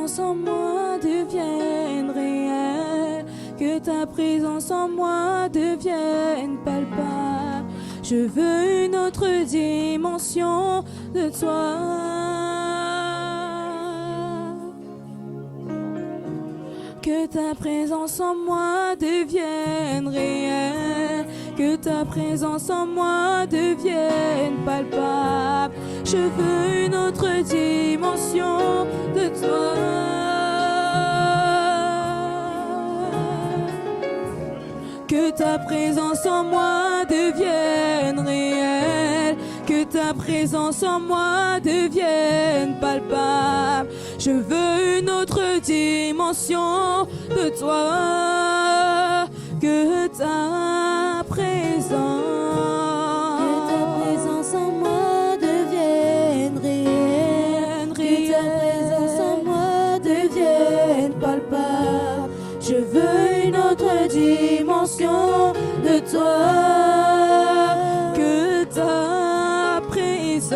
présence en moi devienne réelle, que ta présence en moi devienne palpable. Je veux une autre dimension de toi. Que ta présence en moi devienne réelle, que ta présence en moi devienne palpable. Je veux une autre dimension de toi. Que ta présence en moi devienne réelle, que ta présence en moi devienne palpable. Je veux une autre dimension de toi. Que ta présence en moi devienne réelle, que ta présence en moi devienne palpable. Je veux une autre dimension de toi. Que ta présence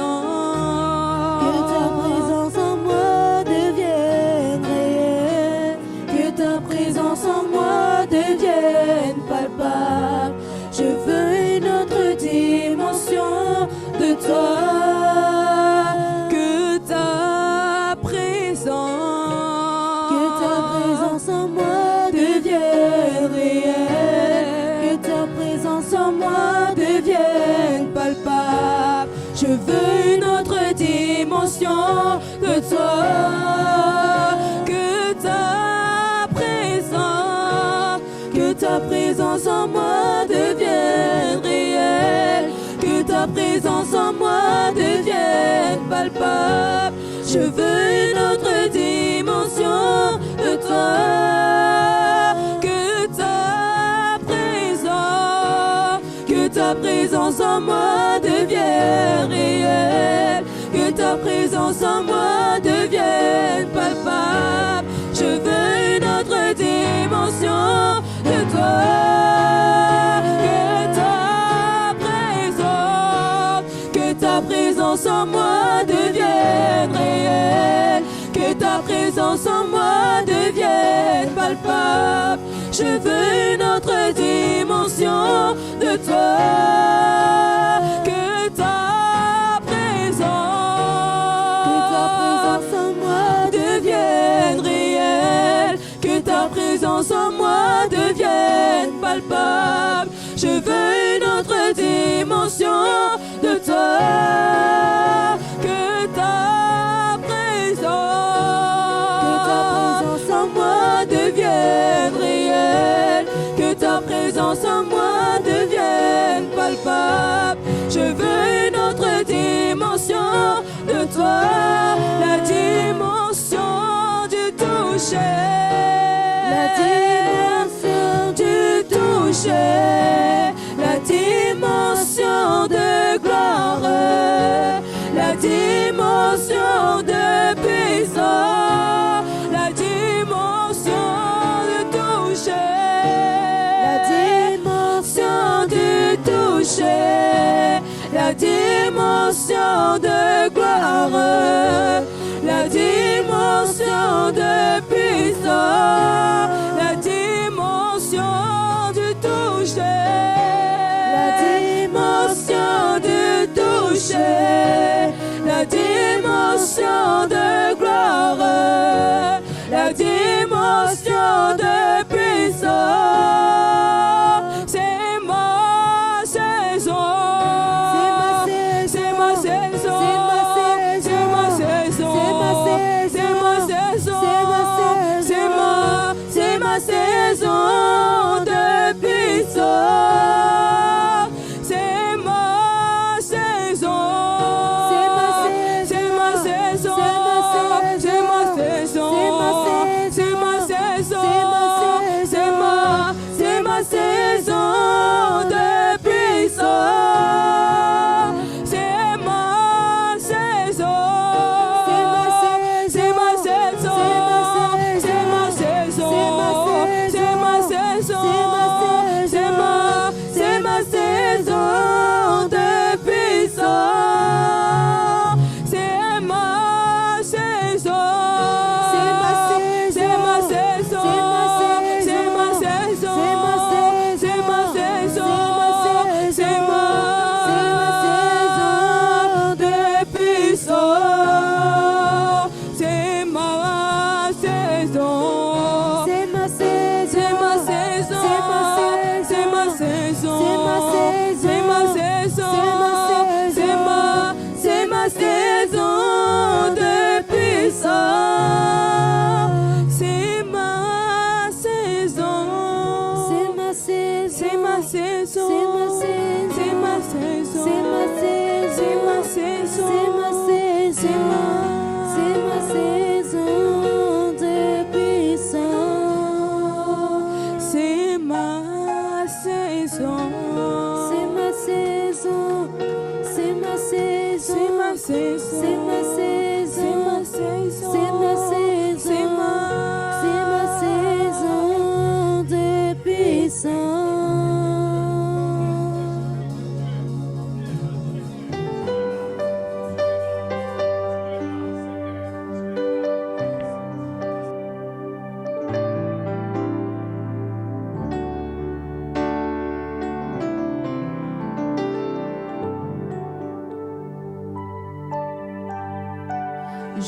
en moi devienne réelle, que ta présence en moi devienne palpable. Je veux une autre dimension de toi. Que ta présence en moi devienne réelle, que ta présence en moi devienne palpable. Je veux une autre dimension de toi. Que ta présence en moi devienne réelle, que ta présence en moi devienne palpable. Je veux une autre dimension de toi. Que ta présence en moi devienne réelle, que ta présence en moi devienne palpable. Je veux une autre dimension de toi. Que ta présence en moi devienne réelle, que ta présence en moi devienne palpable. Je veux une autre dimension de toi. Que ta présence en moi devienne réelle, que ta présence en moi devienne palpable. Je veux une autre dimension de toi. Que ta présence en moi devienne réelle, que ta présence en moi devienne palpable. Je veux une autre dimension de toi. La dimension du toucher, la dimension du toucher, la dimension de gloire, la dimension de puissance, la dimension de toucher, la dimension du toucher, la dimension de gloire, la dimension de puissance, la dimension du toucher, la dimension du toucher, la dimension de gloire, la dimension de puissance. C'est ma saison, c'est ma saison, c'est ma saison, c'est ma saison, c'est ma saison de puissance. C'est ma saison, c'est ma saison, c'est ma saison, saison. C'est ma saison. C'est ma saison. C'est ma saison. C'est ma saison. C'est ma saison. C'est ma saison de puissance. C'est ma saison. C'est ma saison. C'est ma saison. C'est ma saison. C'est ma saison. C'est ma saison. C'est ma saison. C'est ma saison. C'est ma saison de puissance. C'est ma saison. C'est ma saison. C'est ma saison. C'est ma saison. C'est ma saison. C'est ma saison. C'est ma saison. C'est ma saison de puissance.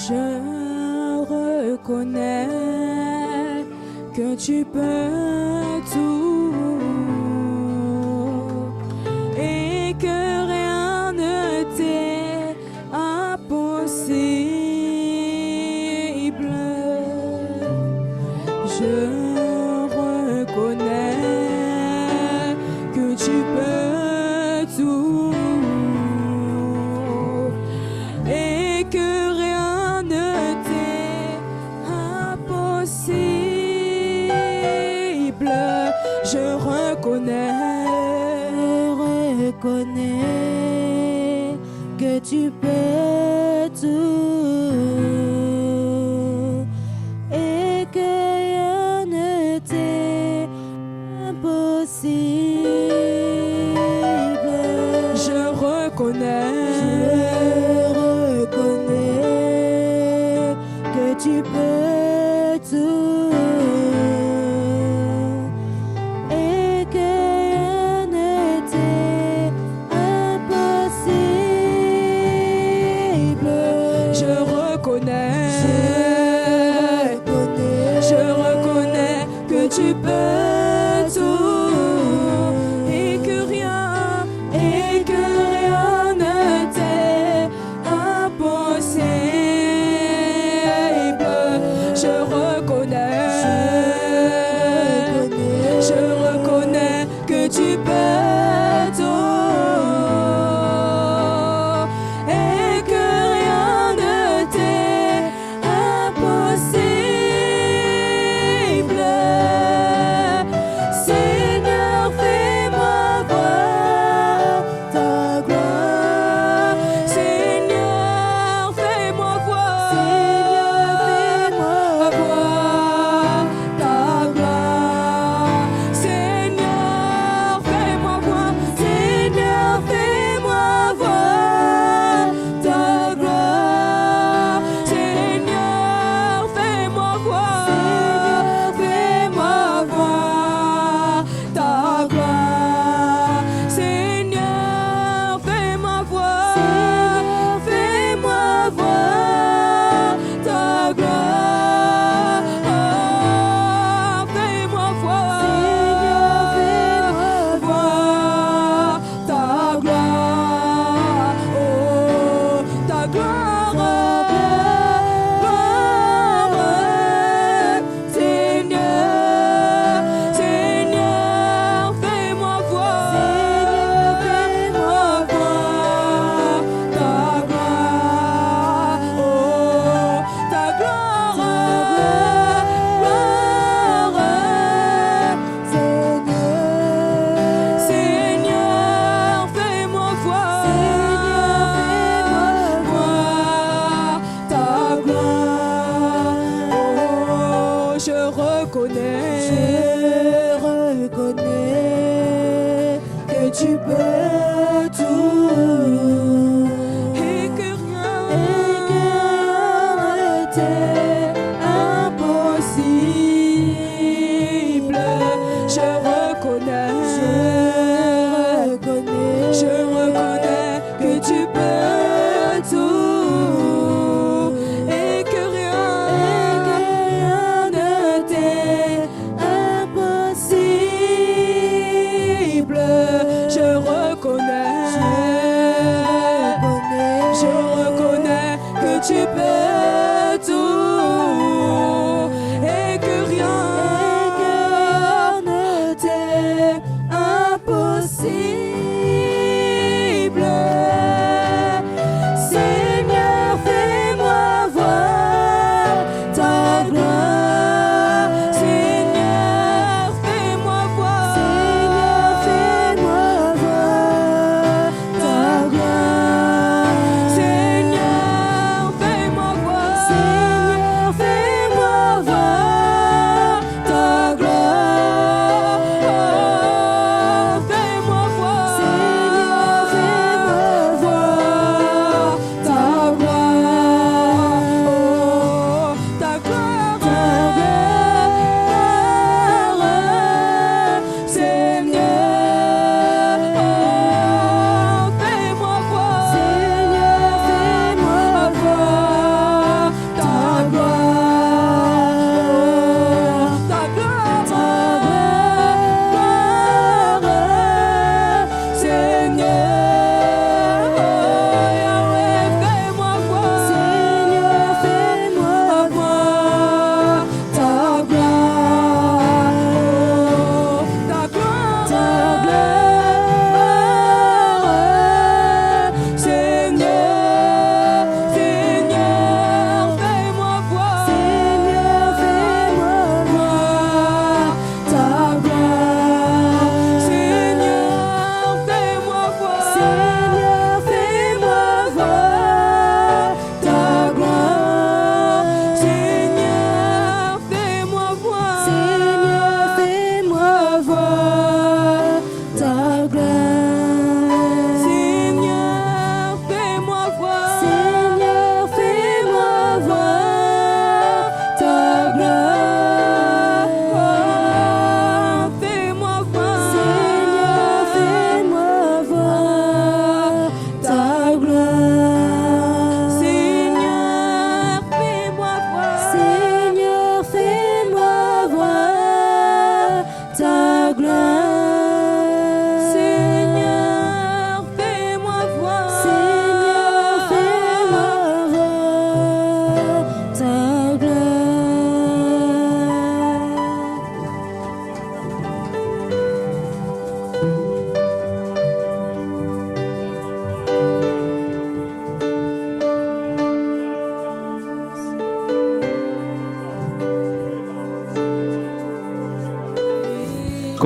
Je reconnais que tu peux tout et que rien ne t'est impossible. Je reconnais que tu peux tout et que rien ne t'est impossible. Je reconnais que tu peux tout et que rien ne t'est impossible. Je reconnais que tu peux tout et que rien ne t'est impossible. Je reconnais que tu peux tout et que rien ne t'est impossible. Je reconnais que tu peux tout et que rien ne t'est impossible. Seigneur, fais-moi voir ta gloire. Seigneur, fais-moi voir ta gloire. Seigneur, fais-moi voir. Seigneur, fais-moi voir ta gloire. Seigneur, fais-moi voir. Fais-moi voir ta gloire. Seigneur, fais-moi voir. Fais-moi voir ta gloire. Fais-moi voir ta gloire. Oh, ta gloire. Seigneur, fais-moi voir ta gloire. Oh, ta gloire. Seigneur, fais-moi voir ta gloire. Oh, je reconnais que tu peux tout et que rien ne t'est impossible. Je reconnais que tu peux tout et que rien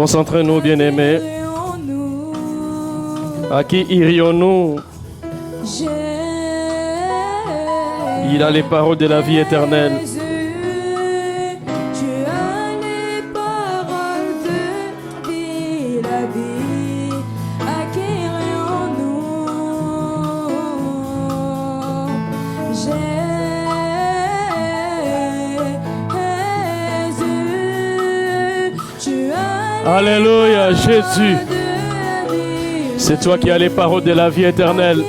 Concentrez-nous, bien-aimés. À qui irions-nous? Il a les paroles de la vie éternelle. Alléluia, Jésus. C'est toi qui as les paroles de la vie éternelle.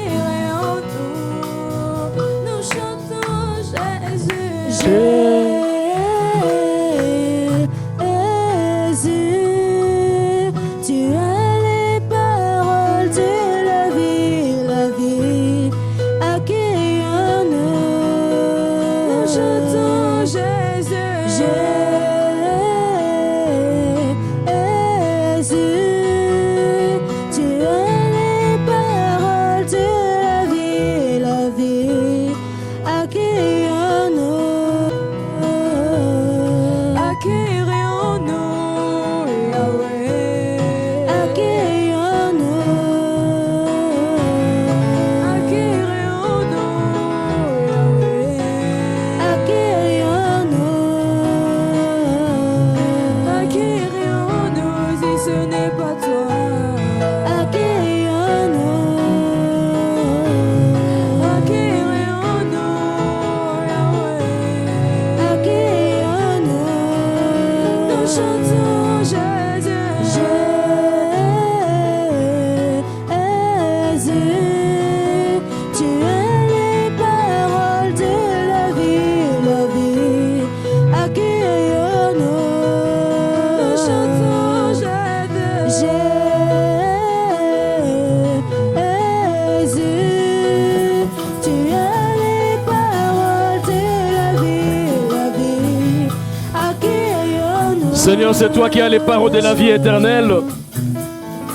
Seigneur, c'est toi qui as les paroles de la vie éternelle.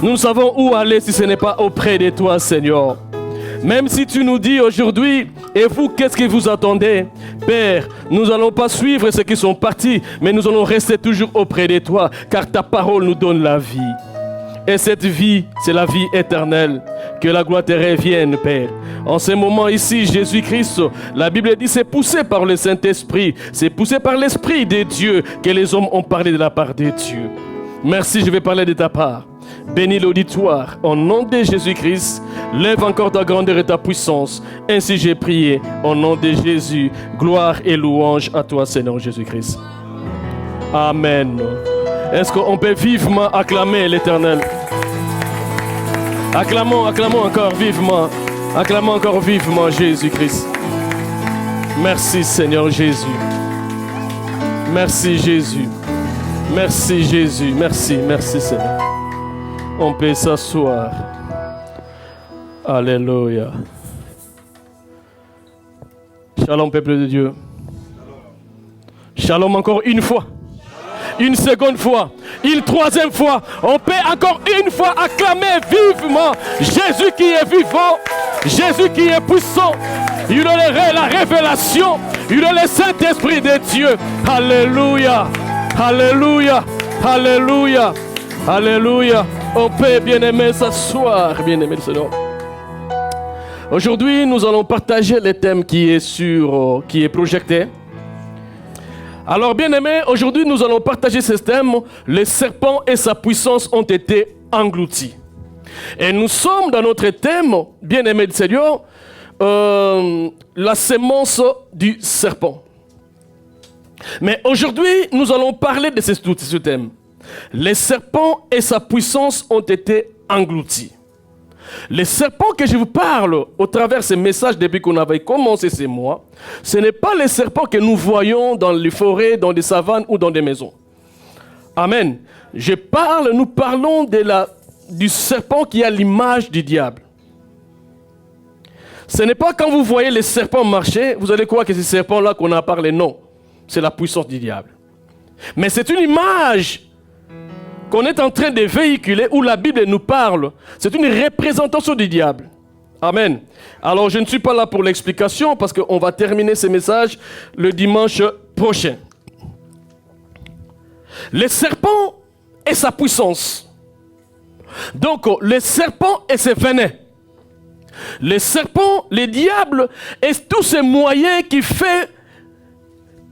Nous savons où aller si ce n'est pas auprès de toi, Seigneur. Même si tu nous dis aujourd'hui, et vous, qu'est-ce que vous attendez? Père, nous n'allons pas suivre ceux qui sont partis, mais nous allons rester toujours auprès de toi, car ta parole nous donne la vie. Et cette vie, c'est la vie éternelle. Que la gloire te revienne, Père. En ce moment ici, Jésus-Christ, la Bible dit, c'est poussé par le Saint-Esprit, c'est poussé par l'Esprit de Dieu que les hommes ont parlé de la part de Dieu. Merci, je vais parler de ta part. Bénis l'auditoire. Au nom de Jésus-Christ, lève encore ta grandeur et ta puissance. Ainsi j'ai prié. Au nom de Jésus, gloire et louange à toi, Seigneur Jésus-Christ. Amen. Est-ce qu'on peut vivement acclamer l'Éternel? Acclamons, acclamons encore vivement. Acclamons encore vivement Jésus-Christ. Merci Seigneur Jésus. Merci Jésus. Merci Jésus. Merci, merci Seigneur. On peut s'asseoir. Alléluia. Shalom peuple de Dieu. Shalom encore une fois. Une seconde fois, une troisième fois, on peut encore une fois acclamer vivement Jésus qui est vivant, Jésus qui est puissant. Il a la révélation, il a le Saint-Esprit de Dieu. Alléluia, alléluia, alléluia, alléluia. On peut, bien-aimé, s'asseoir, bien-aimé le Seigneur. Aujourd'hui, nous allons partager le thème qui est projeté. Alors, bien-aimés, aujourd'hui, nous allons partager ce thème. Le serpent et sa puissance ont été engloutis. Et nous sommes dans notre thème, bien-aimés du Seigneur, la sémence du serpent. Mais aujourd'hui, nous allons parler de ce thème. Le serpent et sa puissance ont été engloutis. Les serpents que je vous parle au travers de ces messages depuis qu'on avait commencé ces mois, ce n'est pas les serpents que nous voyons dans les forêts, dans des savanes ou dans des maisons. Amen. Nous parlons du serpent qui a l'image du diable. Ce n'est pas quand vous voyez les serpents marcher, vous allez croire que c'est ces serpents-là qu'on a parlé. Non, c'est la puissance du diable. Mais c'est une image qu'on est en train de véhiculer, où la Bible nous parle. C'est une représentation du diable. Amen. Alors, je ne suis pas là pour l'explication, parce qu'on va terminer ces messages le dimanche prochain. Le serpent et sa puissance. Donc, le serpent et ses venins. Le serpent, le diable et tous ces moyens qui font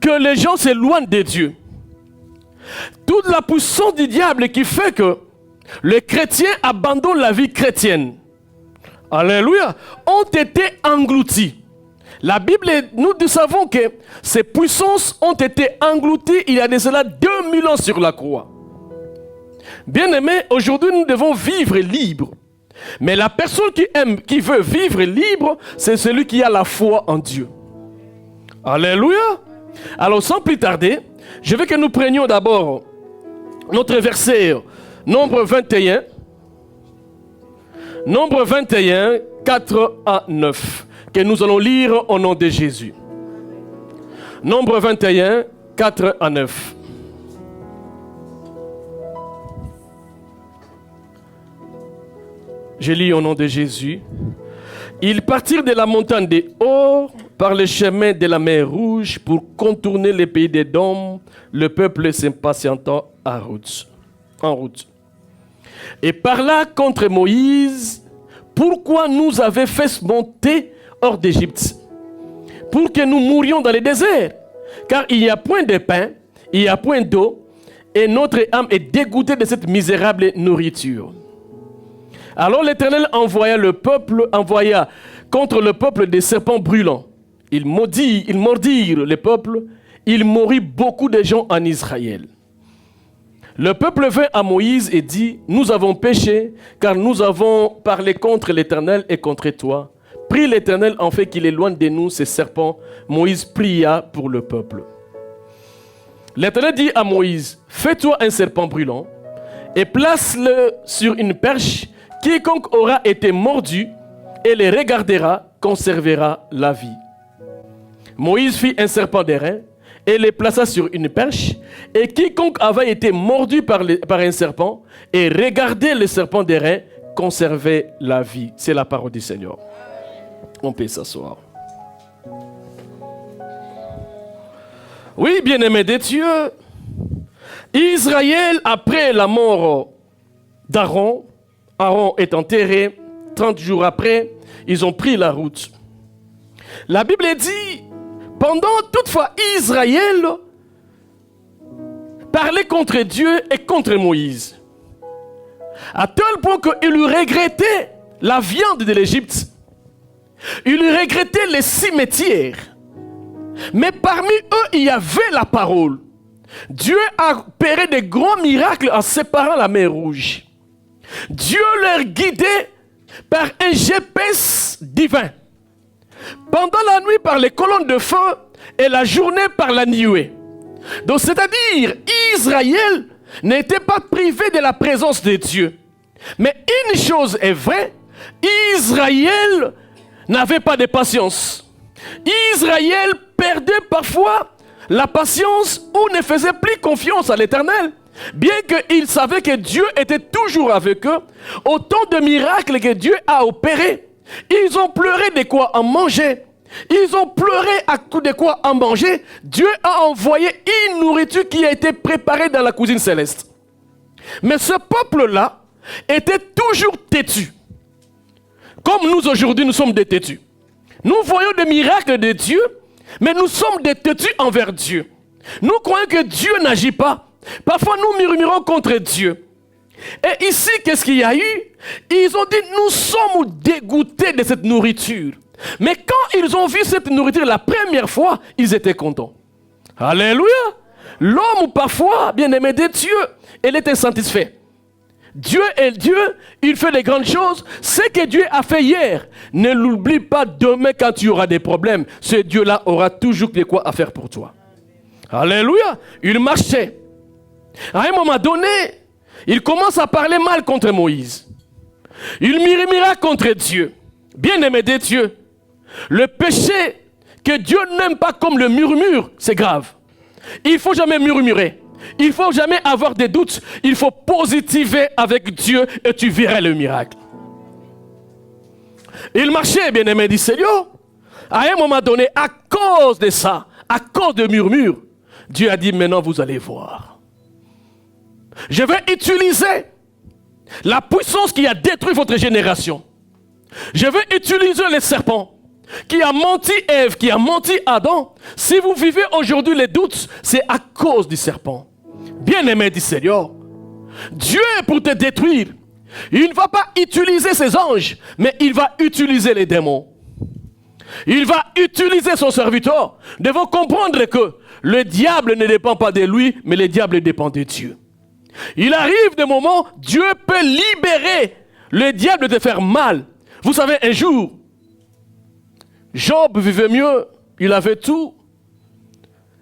que les gens s'éloignent de Dieu. Toute la puissance du diable qui fait que les chrétiens abandonnent la vie chrétienne. Alléluia. Ont été engloutis. La Bible, nous savons que ces puissances ont été englouties il y a de cela 2000 ans sur la croix. Bien-aimés, aujourd'hui nous devons vivre libre. Mais la personne qui veut vivre libre, c'est celui qui a la foi en Dieu. Alléluia. Alors sans plus tarder, je veux que nous prenions d'abord notre verset, Nombre 21. Nombre 21, 4 à 9, que nous allons lire au nom de Jésus. Nombre 21, 4 à 9. Je lis au nom de Jésus. Ils partirent de la montagne des Hors par le chemin de la mer Rouge pour contourner le pays d'Édom, le peuple s'impatientant en route. Et parla contre Moïse, pourquoi nous avait fait monter hors d'Égypte, pour que nous mourions dans le désert, car il n'y a point de pain, il n'y a point d'eau, et notre âme est dégoûtée de cette misérable nourriture. Alors l'Éternel envoya contre le peuple des serpents brûlants. Ils mordirent le peuple, il mourut beaucoup de gens en Israël. Le peuple vint à Moïse et dit, nous avons péché, car nous avons parlé contre l'Éternel et contre toi. Prie l'Éternel en fait qu'il éloigne de nous ces serpents. Moïse pria pour le peuple. L'Éternel dit à Moïse, fais-toi un serpent brûlant et place-le sur une perche. Quiconque aura été mordu et les regardera conservera la vie. Moïse fit un serpent d'airain et les plaça sur une perche. Et quiconque avait été mordu par un serpent et regardait le serpent d'airain conservait la vie. C'est la parole du Seigneur. On peut s'asseoir. Oui, bien-aimés de Dieu, Israël, après la mort d'Aaron, Aaron est enterré, 30 jours après, ils ont pris la route. La Bible dit, pendant toutefois Israël parlait contre Dieu et contre Moïse. À tel point qu'il regrettait la viande de l'Égypte. Il regrettait les cimetières. Mais parmi eux, il y avait la parole. Dieu a opéré de grands miracles en séparant la mer Rouge. Dieu leur guidait par un GPS divin. Pendant la nuit par les colonnes de feu et la journée par la nuée. Donc c'est-à-dire Israël n'était pas privé de la présence de Dieu. Mais une chose est vraie, Israël n'avait pas de patience. Israël perdait parfois la patience ou ne faisait plus confiance à l'Éternel. Bien qu'ils savaient que Dieu était toujours avec eux, autant de miracles que Dieu a opérés. Ils ont pleuré de quoi en manger. Ils ont pleuré à coup de quoi en manger. Dieu a envoyé une nourriture qui a été préparée dans la cuisine céleste. Mais ce peuple-là était toujours têtu. Comme nous aujourd'hui, nous sommes des têtus. Nous voyons des miracles de Dieu, mais nous sommes des têtus envers Dieu. Nous croyons que Dieu n'agit pas. Parfois, nous murmurons contre Dieu. Et ici, qu'est-ce qu'il y a eu? Ils ont dit, nous sommes dégoûtés de cette nourriture. Mais quand ils ont vu cette nourriture la première fois, ils étaient contents. Alléluia! L'homme, parfois, bien-aimé de Dieu, il est insatisfait. Dieu est Dieu, il fait des grandes choses. Ce que Dieu a fait hier, ne l'oublie pas demain quand tu auras des problèmes. Ce Dieu-là aura toujours de quoi à faire pour toi. Alléluia! Il marchait. À un moment donné, il commence à parler mal contre Moïse. Il murmura contre Dieu. Bien-aimé de Dieu, le péché que Dieu n'aime pas comme le murmure, c'est grave. Il ne faut jamais murmurer. Il ne faut jamais avoir des doutes. Il faut positiver avec Dieu et tu verras le miracle. Il marchait, bien-aimé du Seigneur. À un moment donné, à cause de ça, à cause de murmure, Dieu a dit, maintenant vous allez voir. Je vais utiliser la puissance qui a détruit votre génération. Je vais utiliser les serpents qui a menti Ève, qui a menti Adam. Si vous vivez aujourd'hui les doutes, c'est à cause du serpent. Bien-aimé du Seigneur, Dieu est pour te détruire. Il ne va pas utiliser ses anges, mais il va utiliser les démons. Il va utiliser son serviteur. Nous devons comprendre que le diable ne dépend pas de lui, mais le diable dépend de Dieu. Il arrive des moments, Dieu peut libérer le diable de faire mal. Vous savez, un jour, Job vivait mieux, il avait tout.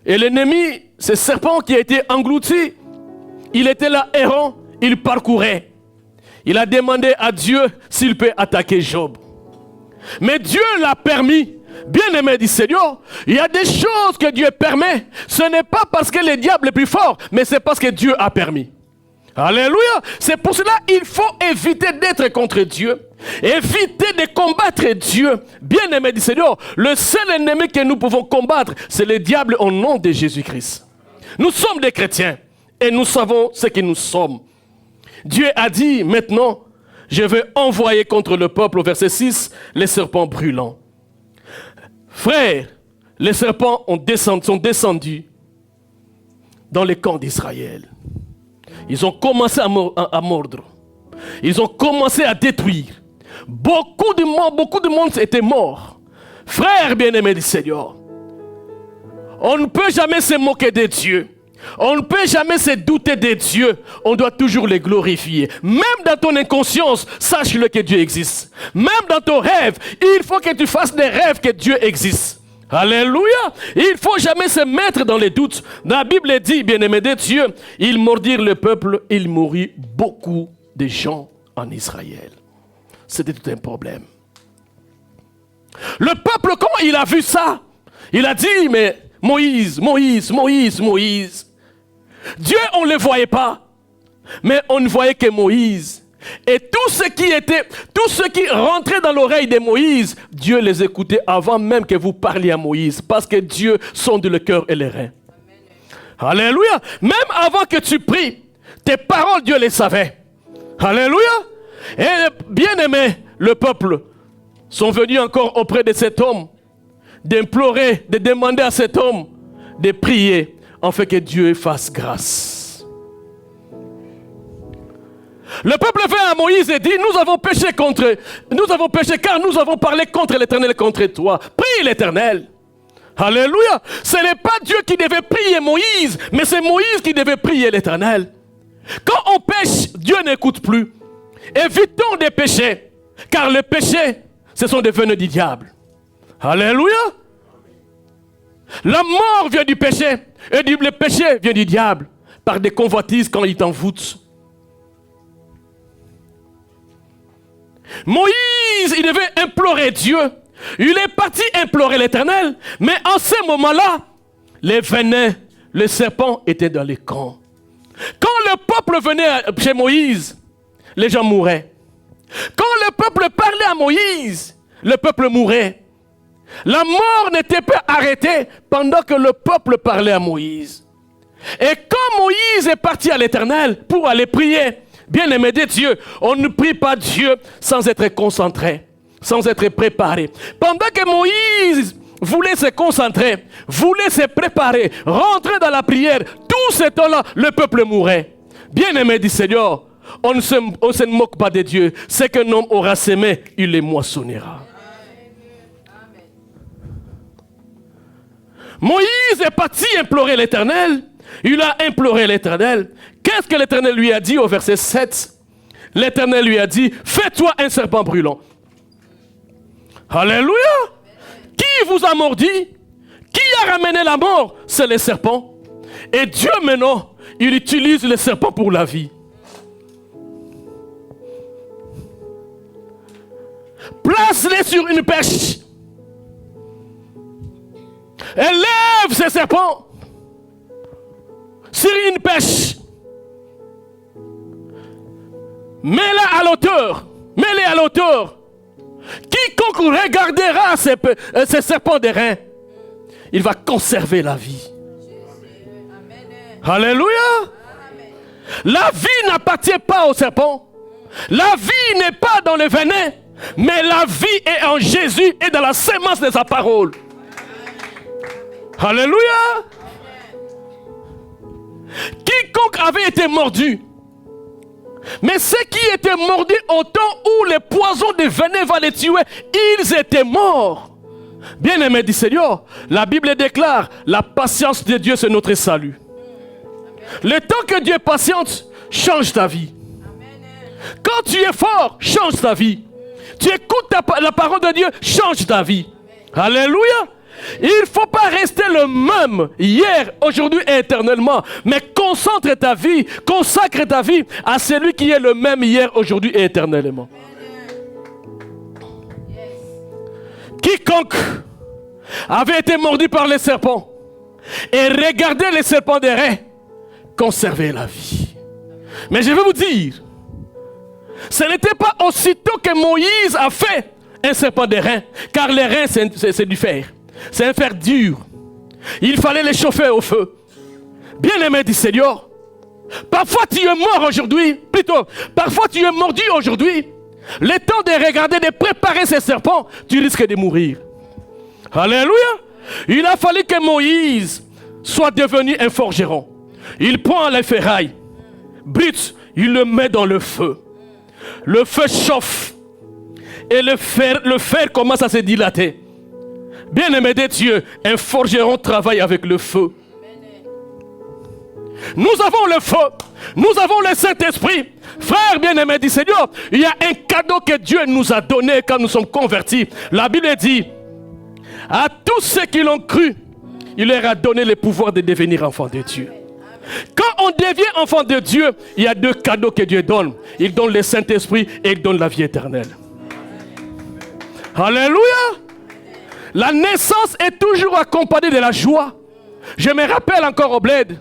Et l'ennemi, ce serpent qui a été englouti, il était là errant, il parcourait. Il a demandé à Dieu s'il peut attaquer Job. Mais Dieu l'a permis. Bien-aimé du Seigneur, il y a des choses que Dieu permet. Ce n'est pas parce que le diable est plus fort, mais c'est parce que Dieu a permis. Alléluia. C'est pour cela qu'il faut éviter d'être contre Dieu. Éviter de combattre Dieu. Bien-aimé du Seigneur, le seul ennemi que nous pouvons combattre, c'est le diable au nom de Jésus-Christ. Nous sommes des chrétiens et nous savons ce que nous sommes. Dieu a dit maintenant, je vais envoyer contre le peuple, au verset 6, les serpents brûlants. Frères, les serpents sont descendus dans les camps d'Israël. Ils ont commencé à mordre. Ils ont commencé à détruire. Beaucoup de monde était mort. Frères bien-aimés du Seigneur, on ne peut jamais se moquer de Dieu. On ne peut jamais se douter de Dieu. On doit toujours les glorifier. Même dans ton inconscience, sache-le que Dieu existe. Même dans ton rêve, il faut que tu fasses des rêves que Dieu existe. Alléluia. Il ne faut jamais se mettre dans les doutes. La Bible dit, bien-aimé de Dieu, ils mordirent le peuple, il mourit beaucoup de gens en Israël. C'était tout un problème. Le peuple, quand il a vu ça, il a dit, mais Moïse, Moïse, Moïse, Moïse. Dieu, on ne le voyait pas, mais on ne voyait que Moïse. Et tout ce qui rentrait dans l'oreille de Moïse, Dieu les écoutait avant même que vous parliez à Moïse, parce que Dieu sonde le cœur et les reins. Amen. Alléluia. Même avant que tu pries, tes paroles, Dieu les savait. Alléluia. Et bien aimé, le peuple sont venus encore auprès de cet homme, d'implorer, de demander à cet homme de prier, afin que Dieu fasse grâce. Le peuple vint à Moïse et dit, nous avons péché car nous avons parlé contre l'Éternel, contre toi. Prie l'Éternel. Alléluia. Ce n'est pas Dieu qui devait prier Moïse, mais c'est Moïse qui devait prier l'Éternel. Quand on pêche, Dieu n'écoute plus. Évitons des péchés, car le péché, ce sont des veneux du diable. Alléluia. La mort vient du péché, et le péché vient du diable, par des convoitises quand il t'envoûte. Moïse, il devait implorer Dieu. Il est parti implorer l'Éternel, mais en ce moment-là, les venins, les serpents étaient dans les camps. Quand le peuple venait chez Moïse, les gens mouraient. Quand le peuple parlait à Moïse, le peuple mourait. La mort n'était pas arrêtée pendant que le peuple parlait à Moïse. Et quand Moïse est parti à l'Éternel pour aller prier, bien-aimé de Dieu, on ne prie pas Dieu sans être concentré, sans être préparé. Pendant que Moïse voulait se concentrer, voulait se préparer, rentrer dans la prière, tout ce temps-là, le peuple mourait. Bien-aimé du Seigneur, on ne se moque pas de Dieu. Ce qu'un homme aura semé, il les moissonnera. Moïse est parti implorer l'Éternel. Il a imploré l'Éternel. Qu'est-ce que l'Éternel lui a dit au verset 7? L'Éternel lui a dit, fais-toi un serpent brûlant. Alléluia. Qui vous a mordi? Qui a ramené la mort? C'est les serpents. Et Dieu maintenant, il utilise les serpents pour la vie. Place-les sur une perche. Élève ces serpents sur une perche. Mets-les à l'auteur. Mets-les à l'auteur. Quiconque regardera ces serpents des reins, il va conserver la vie. Amen. Alléluia. Amen. La vie n'appartient pas au serpent. La vie n'est pas dans le venin, mais la vie est en Jésus et dans la sémence de sa parole. Alléluia. Quiconque avait été mordu, mais ceux qui étaient mordus au temps où les poisons de venin va les tuer, ils étaient morts. Bien-aimé du Seigneur, la Bible déclare, la patience de Dieu c'est notre salut. Le temps que Dieu patiente, change ta vie. Quand tu es fort, change ta vie. Tu écoutes la parole de Dieu, change ta vie. Alléluia. Il ne faut pas rester le même hier, aujourd'hui et éternellement, mais consacre ta vie à celui qui est le même hier, aujourd'hui et éternellement. Quiconque avait été mordu par les serpents et regardait les serpents des reins, conservait la vie. Mais je vais vous dire, ce n'était pas aussitôt que Moïse a fait un serpent des reins, car les reins c'est du fer. C'est un fer dur. Il fallait les chauffer au feu. Bien-aimé du Seigneur, parfois tu es mort aujourd'hui, parfois tu es mordu aujourd'hui. Le temps de regarder, de préparer ces serpents, tu risques de mourir. Alléluia. Il a fallu que Moïse soit devenu un forgeron. Il prend les ferrailles brutes, il le met dans le feu. Le feu chauffe et le fer commence à se dilater. Bien-aimé de Dieu, un forgeron travaille avec le feu. Nous avons le feu, nous avons le Saint-Esprit. Frère bien-aimé du Seigneur, il y a un cadeau que Dieu nous a donné quand nous sommes convertis. La Bible dit, à tous ceux qui l'ont cru, il leur a donné le pouvoir de devenir enfants de Dieu. Quand on devient enfant de Dieu, il y a deux cadeaux que Dieu donne. Il donne le Saint-Esprit et il donne la vie éternelle. Alléluia. La naissance est toujours accompagnée de la joie. Je me rappelle encore au bled,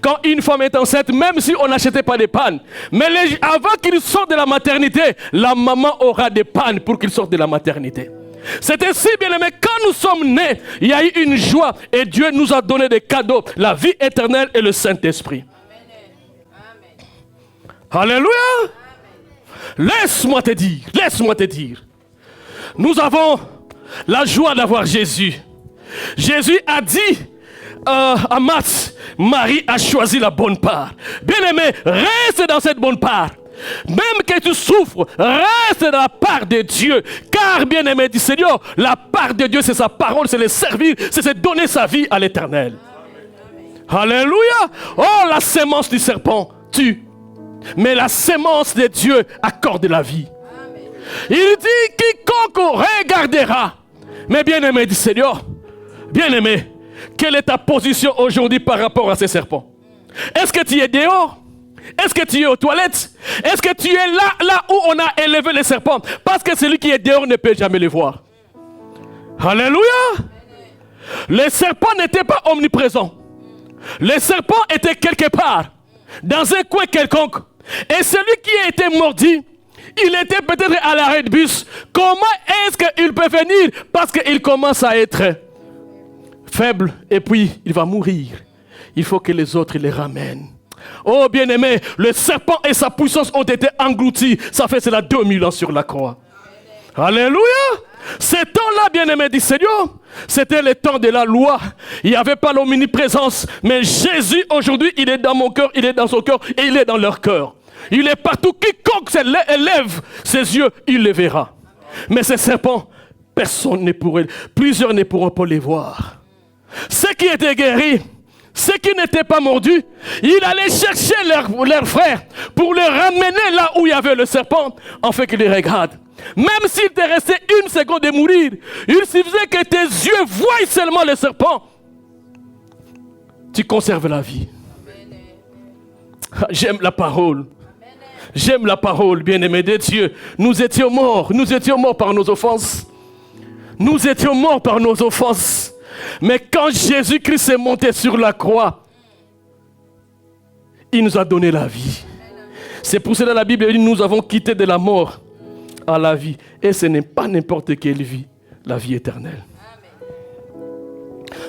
quand une femme est enceinte, même si on n'achetait pas de pannes, mais avant qu'il sorte de la maternité, la maman aura des pannes pour qu'il sorte de la maternité. C'est ainsi, bien-aimé, quand nous sommes nés, il y a eu une joie et Dieu nous a donné des cadeaux, la vie éternelle et le Saint-Esprit. Amen. Alléluia. Amen. Laisse-moi te dire, nous avons la joie d'avoir Jésus. Jésus a dit à Marthe, Marie a choisi la bonne part. Bien-aimé, reste dans cette bonne part. Même que tu souffres, reste dans la part de Dieu. Car, bien-aimé du Seigneur, la part de Dieu, c'est sa parole, c'est le servir, c'est se donner sa vie à l'éternel. Alléluia. Oh, la sémence du serpent tue, mais la sémence de Dieu accorde la vie. Il dit, quiconque regardera. Mais bien-aimé du Seigneur, bien-aimé, quelle est ta position aujourd'hui par rapport à ces serpents? Est-ce que tu es dehors? Est-ce que tu es aux toilettes? Est-ce que tu es là où on a élevé les serpents? Parce que celui qui est dehors ne peut jamais les voir. Alléluia. Les serpents n'étaient pas omniprésents. Les serpents étaient quelque part, dans un coin quelconque. Et celui qui a été mordu, il était peut-être à l'arrêt de bus. Comment est-ce qu'il peut venir? Parce qu'il commence à être faible et puis il va mourir. Il faut que les autres les ramènent. Oh bien-aimé, le serpent et sa puissance ont été engloutis. Ça fait cela 2000 ans sur la croix. Alléluia. Ces temps-là, bien-aimé du Seigneur, c'était le temps de la loi. Il n'y avait pas l'omniprésence. Mais Jésus, aujourd'hui, il est dans mon cœur, il est dans son cœur et il est dans leur cœur. Il est partout. Quiconque lève ses yeux, il les verra. Mais ces serpents, plusieurs ne pourront pas les voir. Ceux qui étaient guéris, ceux qui n'étaient pas mordus, ils allaient chercher leurs frères pour les ramener là où il y avait le serpent, afin qu'ils les regardent. Même s'il te restait une seconde de mourir, il suffisait que tes yeux voient seulement le serpent. Tu conserves la vie. J'aime la parole. J'aime la parole, bien-aimé de Dieu. Nous étions morts par nos offenses. Nous étions morts par nos offenses. Mais quand Jésus-Christ est monté sur la croix, il nous a donné la vie. C'est pour cela que la Bible dit, nous avons quitté de la mort à la vie. Et ce n'est pas n'importe quelle vie, la vie éternelle.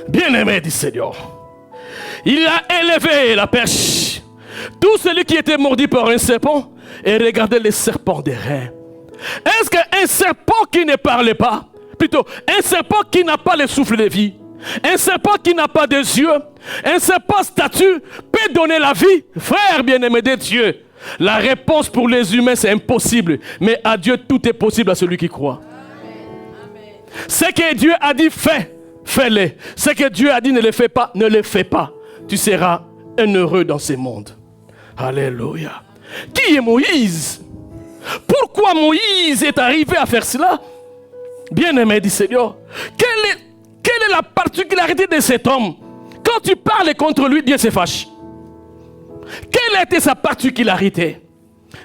Bien-aimé du Seigneur, il a élevé la perche. Tout celui qui était mordu par un serpent et regardait les serpents des reins. Est-ce qu'un serpent qui ne parle pas, plutôt un serpent qui n'a pas le souffle de vie, un serpent qui n'a pas de yeux, un serpent statue peut donner la vie? Frère bien-aimé de Dieu, la réponse pour les humains c'est impossible, mais à Dieu tout est possible à celui qui croit. Ce que Dieu a dit fais, fais-le. Ce que Dieu a dit ne le fais pas, ne le fais pas. Tu seras un heureux dans ce monde. Alléluia. Qui est Moïse? Pourquoi Moïse est arrivé à faire cela? Bien-aimé du Seigneur, quelle est la particularité de cet homme? Quand tu parles contre lui, Dieu se fâche. Quelle était sa particularité?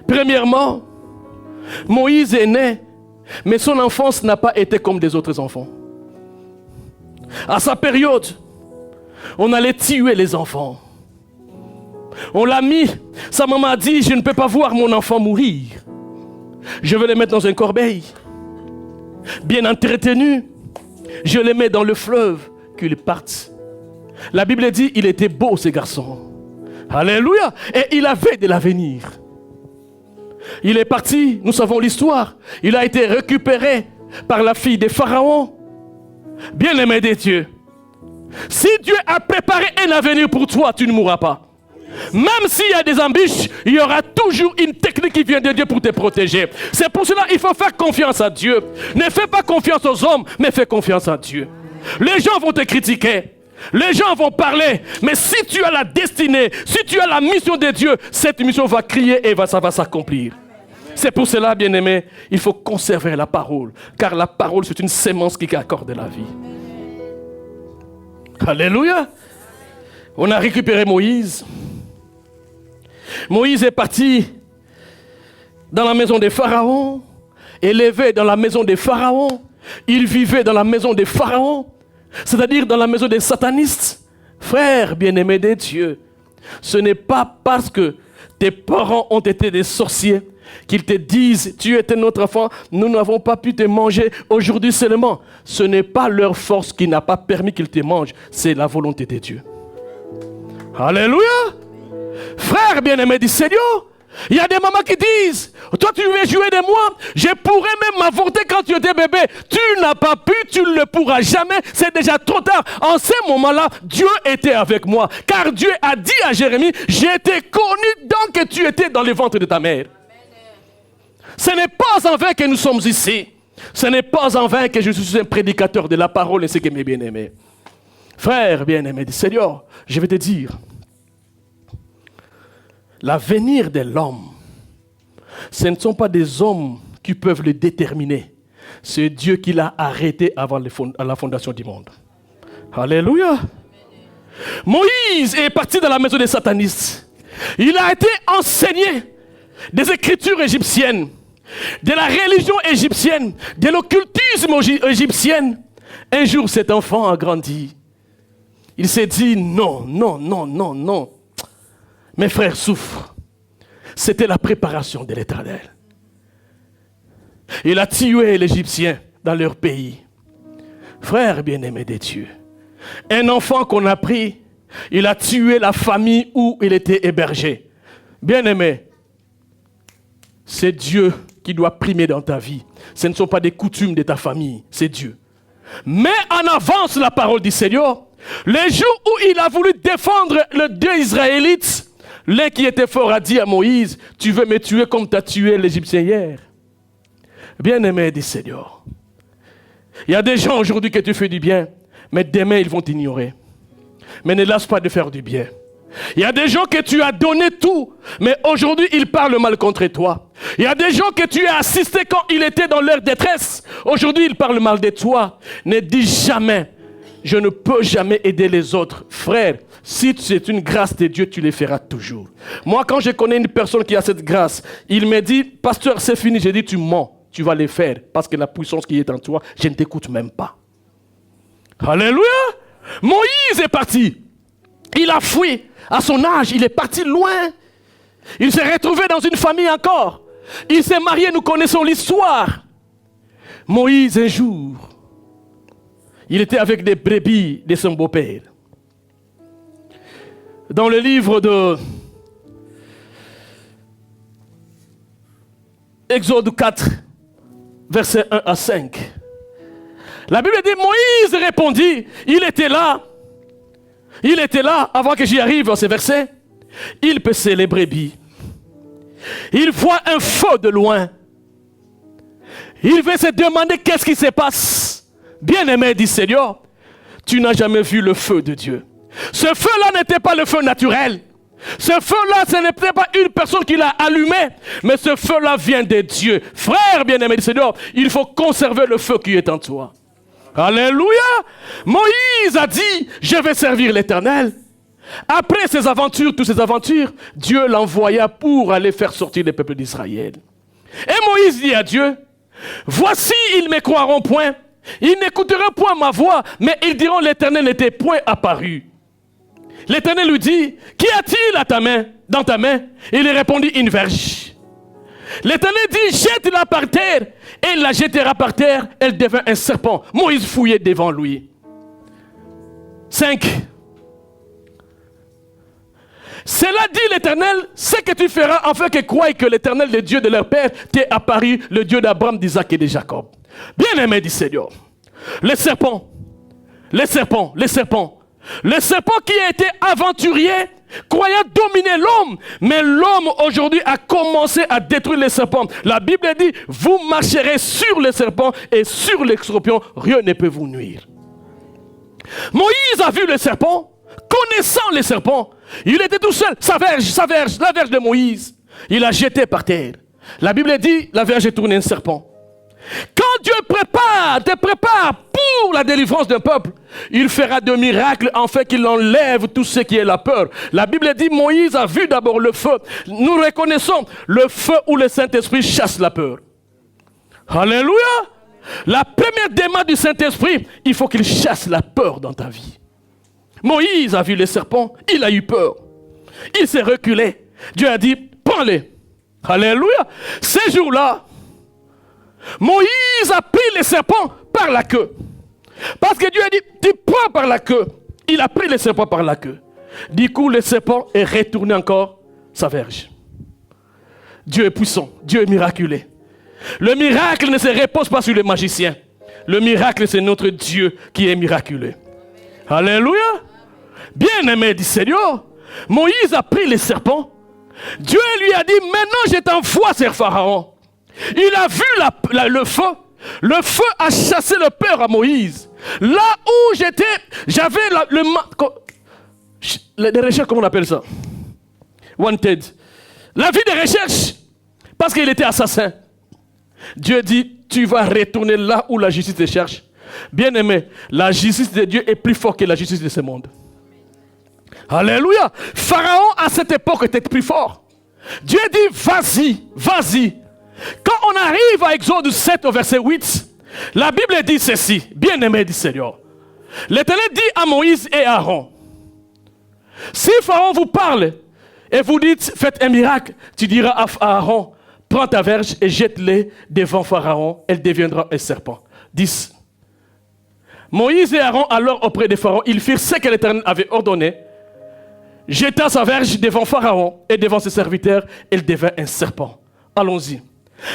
Premièrement, Moïse est né, mais son enfance n'a pas été comme des autres enfants. À sa période, on allait tuer les enfants. On l'a mis, sa maman a dit, je ne peux pas voir mon enfant mourir. Je vais le mettre dans un corbeil. Bien entretenu, je le mets dans le fleuve, qu'il parte. La Bible dit, il était beau ce garçon. Alléluia. Et il avait de l'avenir. Il est parti, nous savons l'histoire. Il a été récupéré par la fille de Pharaon. Bien-aimé de Dieu, si Dieu a préparé un avenir pour toi, tu ne mourras pas. Même s'il y a des embûches, il y aura toujours une technique qui vient de Dieu pour te protéger. C'est pour cela qu'il faut faire confiance à Dieu. Ne fais pas confiance aux hommes, mais fais confiance à Dieu. Les gens vont te critiquer. Les gens vont parler. Mais si tu as la destinée, si tu as la mission de Dieu, cette mission va crier et ça va s'accomplir. C'est pour cela, bien-aimé, il faut conserver la parole. Car la parole, c'est une sémence qui accorde la vie. Alléluia. On a récupéré Moïse. Moïse est parti dans la maison de Pharaon, élevé dans la maison de Pharaon. Il vivait dans la maison de Pharaon, c'est-à-dire dans la maison des satanistes. Frère bien-aimé de Dieu, ce n'est pas parce que tes parents ont été des sorciers qu'ils te disent, tu étais notre enfant, nous n'avons pas pu te manger aujourd'hui seulement. Ce n'est pas leur force qui n'a pas permis qu'ils te mangent, c'est la volonté de Dieu. Alléluia. Frère bien-aimé du Seigneur, il y a des mamans qui disent, toi tu veux jouer de moi, je pourrais même m'avorter quand tu étais bébé. Tu n'as pas pu, tu ne le pourras jamais, c'est déjà trop tard. En ce moment-là, Dieu était avec moi, car Dieu a dit à Jérémie, j'ai été connu donc que tu étais dans le ventre de ta mère. Ce n'est pas en vain que nous sommes ici. Ce n'est pas en vain que je suis un prédicateur de la parole, ainsi que mes bien-aimés. Frère bien-aimé du Seigneur, je vais te dire, l'avenir de l'homme, ce ne sont pas des hommes qui peuvent le déterminer. C'est Dieu qui l'a arrêté avant la fondation du monde. Alléluia. Moïse est parti dans la maison des satanistes. Il a été enseigné des écritures égyptiennes, de la religion égyptienne, de l'occultisme égyptien. Un jour, cet enfant a grandi. Il s'est dit non, non, non, non, non. Mes frères souffrent. C'était la préparation de l'Éternel. Il a tué les Égyptiens dans leur pays. Frères bien-aimés de Dieu, un enfant qu'on a pris, il a tué la famille où il était hébergé. Bien-aimé, c'est Dieu qui doit primer dans ta vie. Ce ne sont pas des coutumes de ta famille, c'est Dieu. Mets en avance la parole du Seigneur. Les jours où il a voulu défendre le Dieu israélite, l'un qui était fort a dit à Moïse, tu veux me tuer comme tu as tué l'Égyptien hier. Bien-aimé du Seigneur, il y a des gens aujourd'hui que tu fais du bien, mais demain ils vont t'ignorer. Mais ne lâche pas de faire du bien. Il y a des gens que tu as donné tout, mais aujourd'hui ils parlent mal contre toi. Il y a des gens que tu as assistés quand ils étaient dans leur détresse. Aujourd'hui ils parlent mal de toi. Ne dis jamais, je ne peux jamais aider les autres. Frère, si c'est une grâce de Dieu, tu les feras toujours. Moi, quand je connais une personne qui a cette grâce, il me dit, pasteur, c'est fini. J'ai dit, tu mens, tu vas les faire. Parce que la puissance qui est en toi, je ne t'écoute même pas. Alléluia. Moïse est parti. Il a fui. À son âge, il est parti loin. Il s'est retrouvé dans une famille encore. Il s'est marié, nous connaissons l'histoire. Moïse, un jour, il était avec des brebis de son beau-père. Dans le livre de Exode 4, versets 1 à 5. La Bible dit, Moïse répondit, il était là avant que j'y arrive dans ces versets. Il paissait les brebis. Il voit un feu de loin. Il veut se demander qu'est-ce qui se passe. Bien-aimé, dit Seigneur, tu n'as jamais vu le feu de Dieu. Ce feu-là n'était pas le feu naturel. Ce feu-là, ce n'était pas une personne qui l'a allumé, mais ce feu-là vient de Dieu. Frère bien-aimé du Seigneur, il faut conserver le feu qui est en toi. Alléluia. Moïse a dit, je vais servir l'Éternel. Après ces aventures, toutes ces aventures, Dieu l'envoya pour aller faire sortir les peuples d'Israël. Et Moïse dit à Dieu, voici, ils ne me croiront point, ils n'écouteront point ma voix, mais ils diront, l'Éternel n'était point apparu. L'Éternel lui dit, qu'y a-t-il à ta main, dans ta main? Il lui répondit, une verge. L'Éternel dit, jette-la par terre. Et il la jettera par terre, elle devint un serpent. Moïse fouillait devant lui. 5. Cela dit l'Éternel, ce que tu feras afin que croient que l'Éternel, le Dieu de leur père, t'est apparu, le Dieu d'Abraham, d'Isaac et de Jacob. Bien-aimé, dit Seigneur, le serpent qui a été aventurier, croyant dominer l'homme, mais l'homme aujourd'hui a commencé à détruire les serpents. La Bible dit, vous marcherez sur les serpents et sur les scorpions, rien ne peut vous nuire. Moïse a vu le serpent, connaissant les serpents, il était tout seul, sa verge, la verge de Moïse, il l'a jeté par terre. La Bible dit, la verge est tournée un serpent. Quand Dieu te prépare pour la délivrance d'un peuple, il fera de miracles en fait qu'il enlève tout ce qui est la peur. La Bible dit, Moïse a vu d'abord le feu. Nous reconnaissons le feu où le Saint-Esprit chasse la peur. Alléluia. La première démarche du Saint-Esprit, il faut qu'il chasse la peur dans ta vie. Moïse a vu les serpents, il a eu peur. Il s'est reculé. Dieu a dit, prends-les. Alléluia. Ces jours-là, Moïse a pris les serpents par la queue. Parce que Dieu a dit, tu prends par la queue. Il a pris les serpents par la queue. Du coup, le serpent est retourné encore sa verge. Dieu est puissant, Dieu est miraculeux. Le miracle ne se repose pas sur les magiciens. Le miracle, c'est notre Dieu qui est miraculeux. Alléluia. Bien-aimé du Seigneur, Moïse a pris les serpents. Dieu lui a dit, maintenant je t'envoie sur Pharaon. Il a vu le feu. Le feu a chassé le peur à Moïse. Là où j'avais les recherches, comment on appelle ça? Wanted. La vie de recherche. Parce qu'il était assassin. Dieu dit, tu vas retourner là où la justice te cherche. Bien-aimé, la justice de Dieu est plus forte que la justice de ce monde. Alléluia. Pharaon à cette époque était plus fort. Dieu dit, vas-y. Quand on arrive à Exode 7 au verset 8, la Bible dit ceci, bien-aimé du Seigneur. L'Éternel dit à Moïse et à Aaron, si Pharaon vous parle et vous dites, faites un miracle, tu diras à Aaron, prends ta verge et jette-les devant Pharaon, elle deviendra un serpent. 10. Moïse et Aaron alors auprès de Pharaon, ils firent ce que l'Éternel avait ordonné, jeta sa verge devant Pharaon et devant ses serviteurs, elle devint un serpent. Allons-y.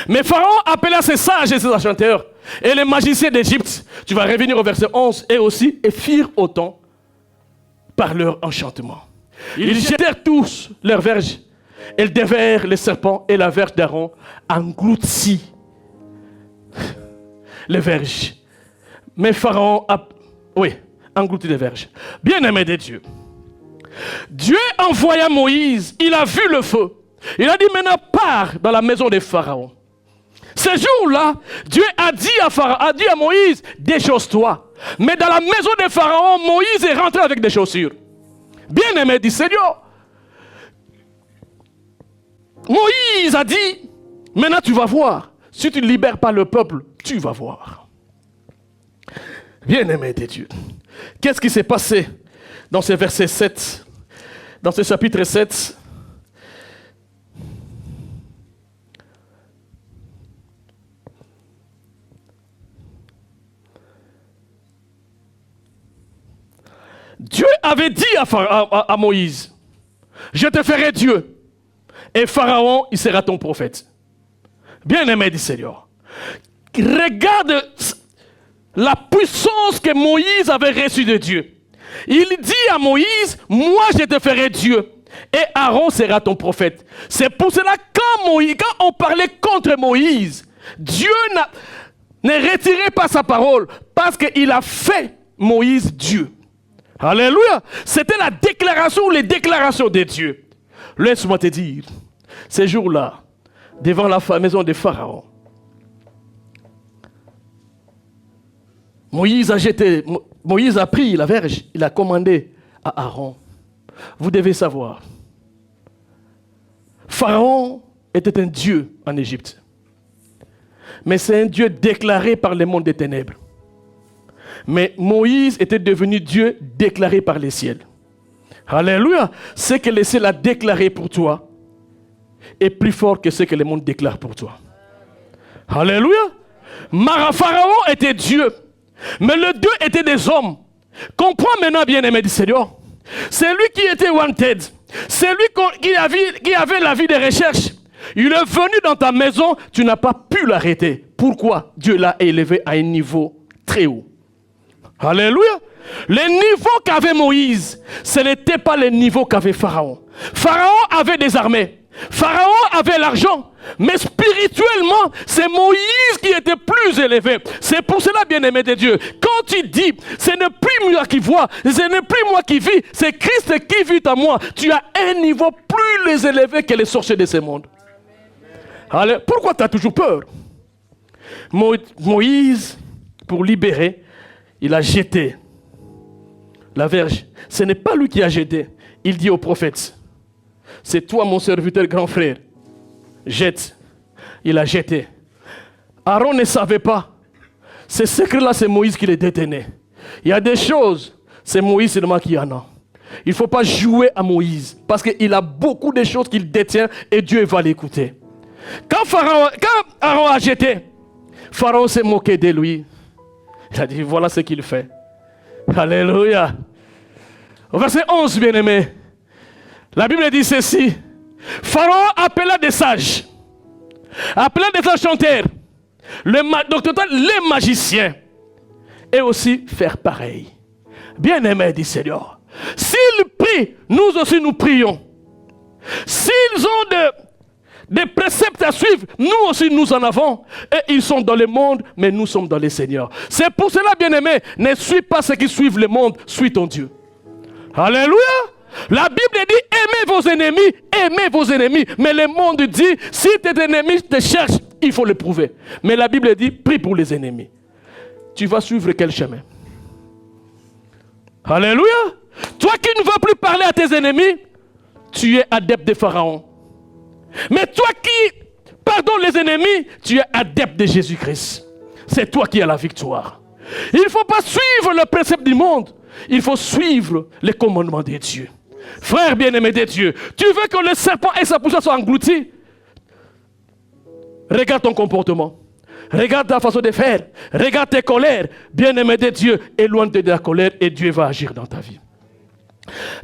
Mais Pharaon appela ses sages et ses enchanteurs et les magiciens d'Égypte. Tu vas revenir au verset 11 et aussi, et firent autant par leur enchantement. Ils jetèrent tous leurs verges. Elles devinrent les serpents et la verge d'Aaron engloutit les verges. Mais Pharaon a englouti les verges. Bien-aimé de Dieu. Dieu envoya Moïse, il a vu le feu. Il a dit maintenant pars dans la maison de Pharaon. Ce jour-là, Dieu a dit à Moïse, déchausse-toi. Mais dans la maison de Pharaon, Moïse est rentré avec des chaussures. Bien-aimé dit Seigneur. Moïse a dit, maintenant tu vas voir. Si tu ne libères pas le peuple, tu vas voir. Bien-aimé de Dieu. Qu'est-ce qui s'est passé dans ce verset 7, dans ce chapitre 7? Dieu avait dit à Moïse, je te ferai Dieu, et Pharaon, il sera ton prophète. Bien-aimé du Seigneur, regarde la puissance que Moïse avait reçue de Dieu. Il dit à Moïse, moi je te ferai Dieu et Aaron sera ton prophète. C'est pour cela quand on parlait contre Moïse, Dieu ne retirait pas sa parole parce qu'il a fait Moïse Dieu. Alléluia. C'était la déclaration ou les déclarations de Dieu. Laisse-moi te dire, ces jours-là, devant la maison de Pharaon, Moïse a pris la verge, il a commandé à Aaron. Vous devez savoir, Pharaon était un dieu en Égypte. Mais c'est un Dieu déclaré par le monde des ténèbres. Mais Moïse était devenu Dieu déclaré par les ciels. Alléluia. Ce que le ciel a déclaré pour toi est plus fort que ce que le monde déclare pour toi. Alléluia. Pharaon était Dieu. Mais le Dieu était des hommes. Comprends maintenant, bien-aimé du Seigneur. C'est lui qui était wanted. C'est lui qui avait la vie de recherche. Il est venu dans ta maison, tu n'as pas pu l'arrêter. Pourquoi? Dieu l'a élevé à un niveau très haut. Alléluia. Le niveau qu'avait Moïse, ce n'était pas le niveau qu'avait Pharaon. Pharaon avait des armées. Pharaon avait l'argent. Mais spirituellement, c'est Moïse qui était plus élevé. C'est pour cela, bien-aimé de Dieu, quand il dit, ce n'est plus moi qui vois, ce n'est plus moi qui vis, c'est Christ qui vit en moi. Tu as un niveau plus élevé que les sorciers de ce monde. Alors, pourquoi tu as toujours peur? Moïse, pour libérer, il a jeté la verge. Ce n'est pas lui qui a jeté. Il dit au prophète, c'est toi mon serviteur grand frère. Jette. Il a jeté. Aaron ne savait pas. Ce secret-là, c'est Moïse qui les détenait. Il y a des choses, c'est Moïse seulement qui en a. Il ne faut pas jouer à Moïse parce qu'il a beaucoup de choses qu'il détient et Dieu va l'écouter. Quand Aaron a jeté, Pharaon s'est moqué de lui. Il a dit, voilà ce qu'il fait. Alléluia. Au verset 11, bien-aimé, la Bible dit ceci. Pharaon appela des sages, appela des enchanteurs, donc les magiciens, et aussi faire pareil. Bien-aimé du Seigneur, s'ils prient, nous aussi nous prions. S'ils ont des préceptes à suivre, nous aussi nous en avons. Et ils sont dans le monde, mais nous sommes dans le Seigneur. C'est pour cela, bien-aimé, ne suis pas ceux qui suivent le monde, suis ton Dieu. Alléluia. La Bible dit, aimez vos ennemis. Mais le monde dit, si tes ennemis te cherchent, il faut le prouver. Mais la Bible dit, prie pour les ennemis. Tu vas suivre quel chemin? Alléluia. Toi qui ne veux plus parler à tes ennemis, tu es adepte de Pharaon. Mais toi qui pardonnes les ennemis, tu es adepte de Jésus-Christ. C'est toi qui as la victoire. Il ne faut pas suivre le précepte du monde. Il faut suivre les commandements de Dieu. Frère bien-aimé de Dieu, tu veux que le serpent et sa poussière soient engloutis? Regarde ton comportement. Regarde ta façon de faire. Regarde tes colères. Bien-aimé de Dieu, éloigne-toi de la colère et Dieu va agir dans ta vie.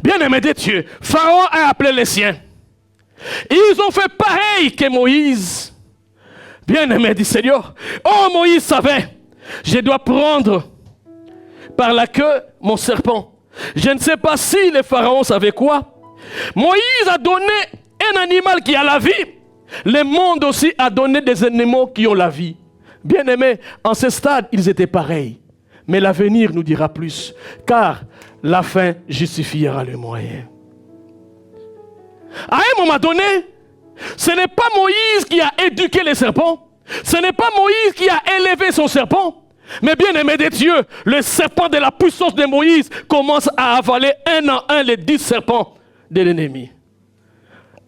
Bien-aimé de Dieu, Pharaon a appelé les siens. Ils ont fait pareil que Moïse. Bien-aimé du Seigneur. Oh, Moïse savait, je dois prendre par la queue mon serpent. Je ne sais pas si les pharaons savaient quoi. Moïse a donné un animal qui a la vie. Le monde aussi a donné des animaux qui ont la vie. Bien-aimés, en ce stade, ils étaient pareils. Mais l'avenir nous dira plus. Car la fin justifiera le moyen. À un moment donné, ce n'est pas Moïse qui a éduqué les serpents. Ce n'est pas Moïse qui a élevé son serpent. Mais bien aimé de Dieu, le serpent de la puissance de Moïse commence à avaler un à un les 10 serpents de l'ennemi.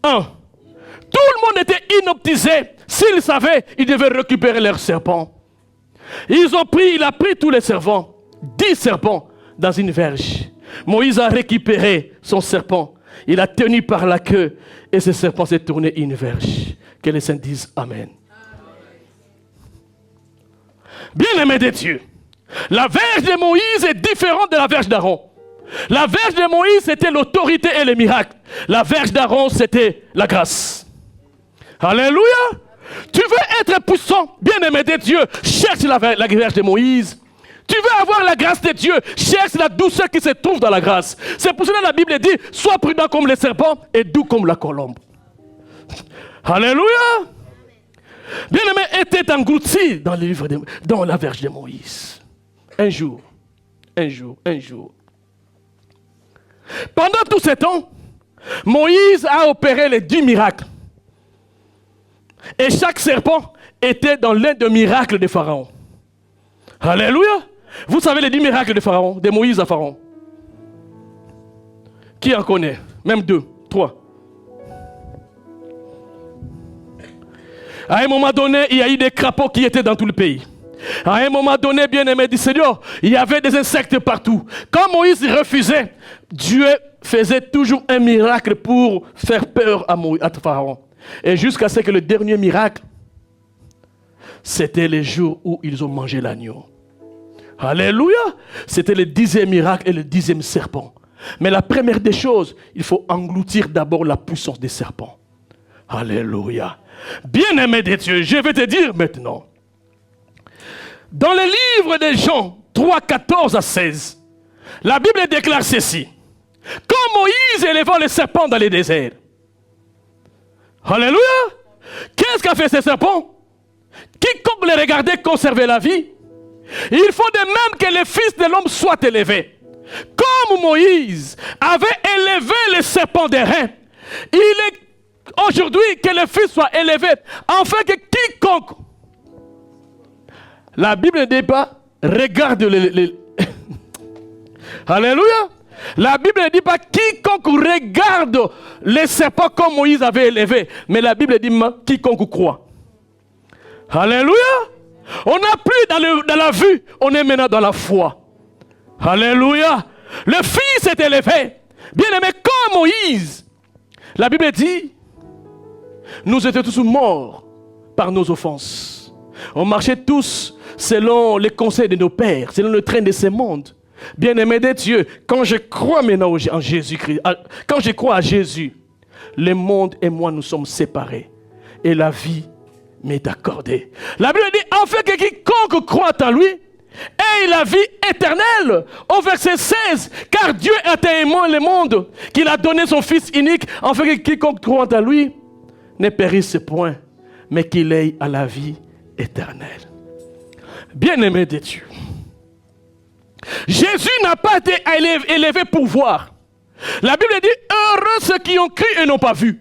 Tout le monde était inoptisé. S'ils savaient, ils devaient récupérer leurs serpents. Il a pris tous les serpents, 10 serpents dans une verge. Moïse a récupéré son serpent. Il a tenu par la queue et ce serpent s'est tourné une verge. Que les saints disent Amen. Bien-aimé de Dieu, la verge de Moïse est différente de la verge d'Aaron. La verge de Moïse, c'était l'autorité et les miracles. La verge d'Aaron, c'était la grâce. Alléluia. Tu veux être puissant, bien-aimé de Dieu, cherche la verge de Moïse. Tu veux avoir la grâce de Dieu, cherche la douceur qui se trouve dans la grâce. C'est pour cela que la Bible dit, sois prudent comme le serpent et doux comme la colombe. Alléluia. Bien-aimé était englouti dans le livre dans la verge de Moïse. Un jour. Pendant tout ce temps, Moïse a opéré les 10 miracles. Et chaque serpent était dans l'un des miracles de Pharaon. Alléluia. Vous savez les 10 miracles de Pharaon, de Moïse à Pharaon. Qui en connaît? Même 2, 3. À un moment donné, il y a eu des crapauds qui étaient dans tout le pays. À un moment donné, bien-aimé du Seigneur, il y avait des insectes partout. Quand Moïse refusait, Dieu faisait toujours un miracle pour faire peur à Pharaon. Et jusqu'à ce que le dernier miracle, c'était les jours où ils ont mangé l'agneau. Alléluia! C'était le 10e miracle et le 10e serpent. Mais la première des choses, il faut engloutir d'abord la puissance des serpents. Alléluia! Bien-aimé de Dieu, je vais te dire maintenant. Dans le livre de Jean 3, 14 à 16, la Bible déclare ceci. Quand Moïse éleva le serpent dans le désert. Alléluia! Qu'est-ce qu'a fait ce serpent? Quiconque le regardait conservait la vie. Il faut de même que le Fils de l'homme soit élevé. Comme Moïse avait élevé le serpent des reins, il est aujourd'hui que le Fils soit élevé, afin que quiconque, la Bible ne dit pas, regarde Alléluia. La Bible ne dit pas quiconque regarde les serpents comme Moïse avait élevé, mais la Bible dit quiconque croit. Alléluia. On n'a plus dans la vue, on est maintenant dans la foi. Alléluia. Le Fils est élevé. Bien aimé comme Moïse. La Bible dit, nous étions tous morts par nos offenses. On marchait tous selon les conseils de nos pères, selon le train de ce monde. Bien-aimé de Dieu, quand je crois maintenant en Jésus-Christ, quand je crois à Jésus, le monde et moi nous sommes séparés. Et la vie m'est accordée. La Bible dit, afin que quiconque croit en lui ait la vie éternelle. Au verset 16, car Dieu a tellement aimé le monde qu'il a donné son Fils unique, afin que quiconque croit en lui ne périsse point, mais qu'il ait à la vie éternelle. Bien-aimé de Dieu, Jésus n'a pas été élevé pour voir. La Bible dit, heureux ceux qui ont cru et n'ont pas vu.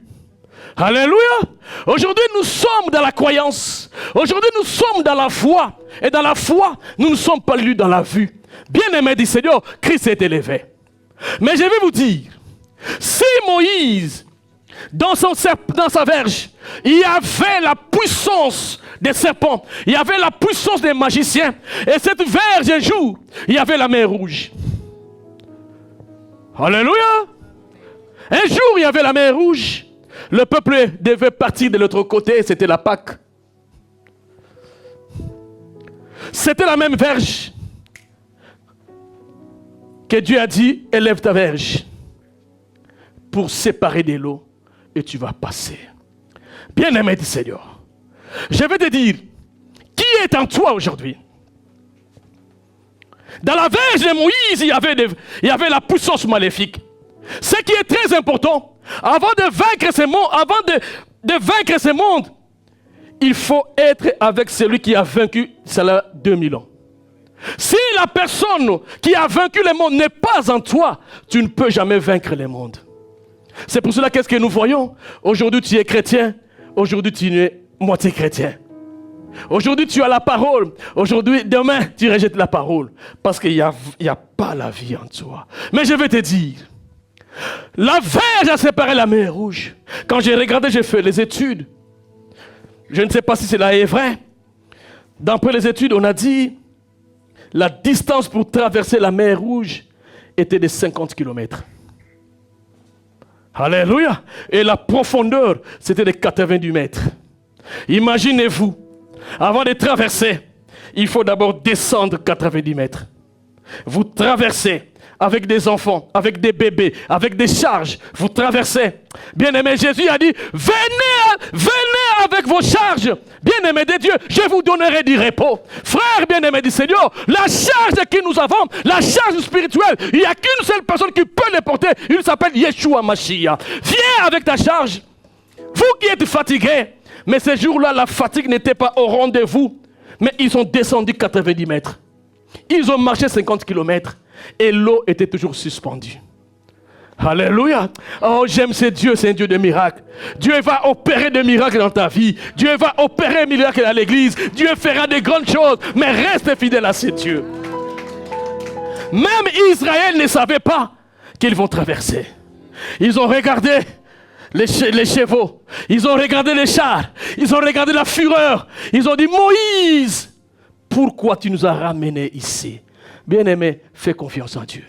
Alléluia. Aujourd'hui, nous sommes dans la croyance. Aujourd'hui, nous sommes dans la foi. Et dans la foi, nous ne sommes pas lus dans la vue. Bien-aimé du Seigneur, Christ est élevé. Mais je vais vous dire, si Moïse, dans sa verge, il y avait la puissance des serpents, il y avait la puissance des magiciens, et cette verge, un jour, il y avait la mer rouge. Alléluia. Un jour, il y avait la mer rouge. Le peuple devait partir de l'autre côté, c'était la Pâque. C'était la même verge que Dieu a dit, élève ta verge pour séparer de l'eau et tu vas passer. Bien-aimé du Seigneur, je vais te dire, qui est en toi aujourd'hui? Dans la verge de Moïse, il y avait la puissance maléfique. Ce qui est très important, avant de vaincre ce monde, il faut être avec celui qui a vaincu cela 2000 ans. Si la personne qui a vaincu le monde n'est pas en toi, tu ne peux jamais vaincre le monde. C'est pour cela qu'est-ce que nous voyons? Aujourd'hui tu es chrétien, aujourd'hui tu es moitié chrétien. Aujourd'hui tu as la parole, aujourd'hui, demain tu rejettes la parole. Parce qu'il n'y a pas la vie en toi. Mais je vais te dire, la verge a séparé la mer rouge. Quand j'ai regardé, j'ai fait les études. Je ne sais pas si cela est vrai. D'après les études, on a dit la distance pour traverser la mer rouge était de 50 km. Alléluia. Et la profondeur, c'était de 90 mètres. Imaginez-vous, avant de traverser, il faut d'abord descendre 90 mètres. Vous traversez avec des enfants, avec des bébés, avec des charges. Vous traversez. Bien-aimé, Jésus a dit, venez avec vos charges, bien-aimés de Dieu, je vous donnerai du repos. Frères bien-aimés du Seigneur, la charge que nous avons, la charge spirituelle, il n'y a qu'une seule personne qui peut les porter. Il s'appelle Yeshua Mashiach. Viens avec ta charge. Vous qui êtes fatigués, mais ce jour-là, la fatigue n'était pas au rendez-vous. Mais ils ont descendu 90 mètres. Ils ont marché 50 km. Et l'eau était toujours suspendue. Alléluia. Oh, j'aime ce Dieu, c'est un Dieu de miracles. Dieu va opérer des miracles dans ta vie. Dieu va opérer des miracles dans l'église. Dieu fera des grandes choses. Mais reste fidèle à ce Dieu. Même Israël ne savait pas qu'ils vont traverser. Ils ont regardé les chevaux. Ils ont regardé les chars. Ils ont regardé la fureur. Ils ont dit, Moïse, pourquoi tu nous as ramenés ici? Bien-aimé, fais confiance en Dieu.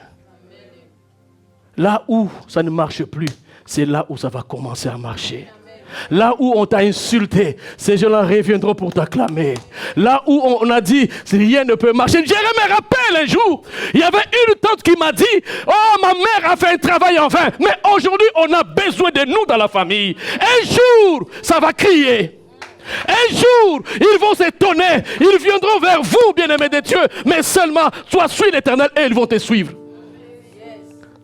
Là où ça ne marche plus, c'est là où ça va commencer à marcher. Là où on t'a insulté, ces gens-là reviendront pour t'acclamer. Là où on a dit, rien ne peut marcher. Je me rappelle un jour, il y avait une tante qui m'a dit, oh, ma mère a fait un travail en vain. Mais aujourd'hui, on a besoin de nous dans la famille. Un jour, ça va crier. Un jour, ils vont s'étonner. Ils viendront vers vous, bien-aimés de Dieu. Mais seulement, toi, suis l'Éternel et ils vont te suivre.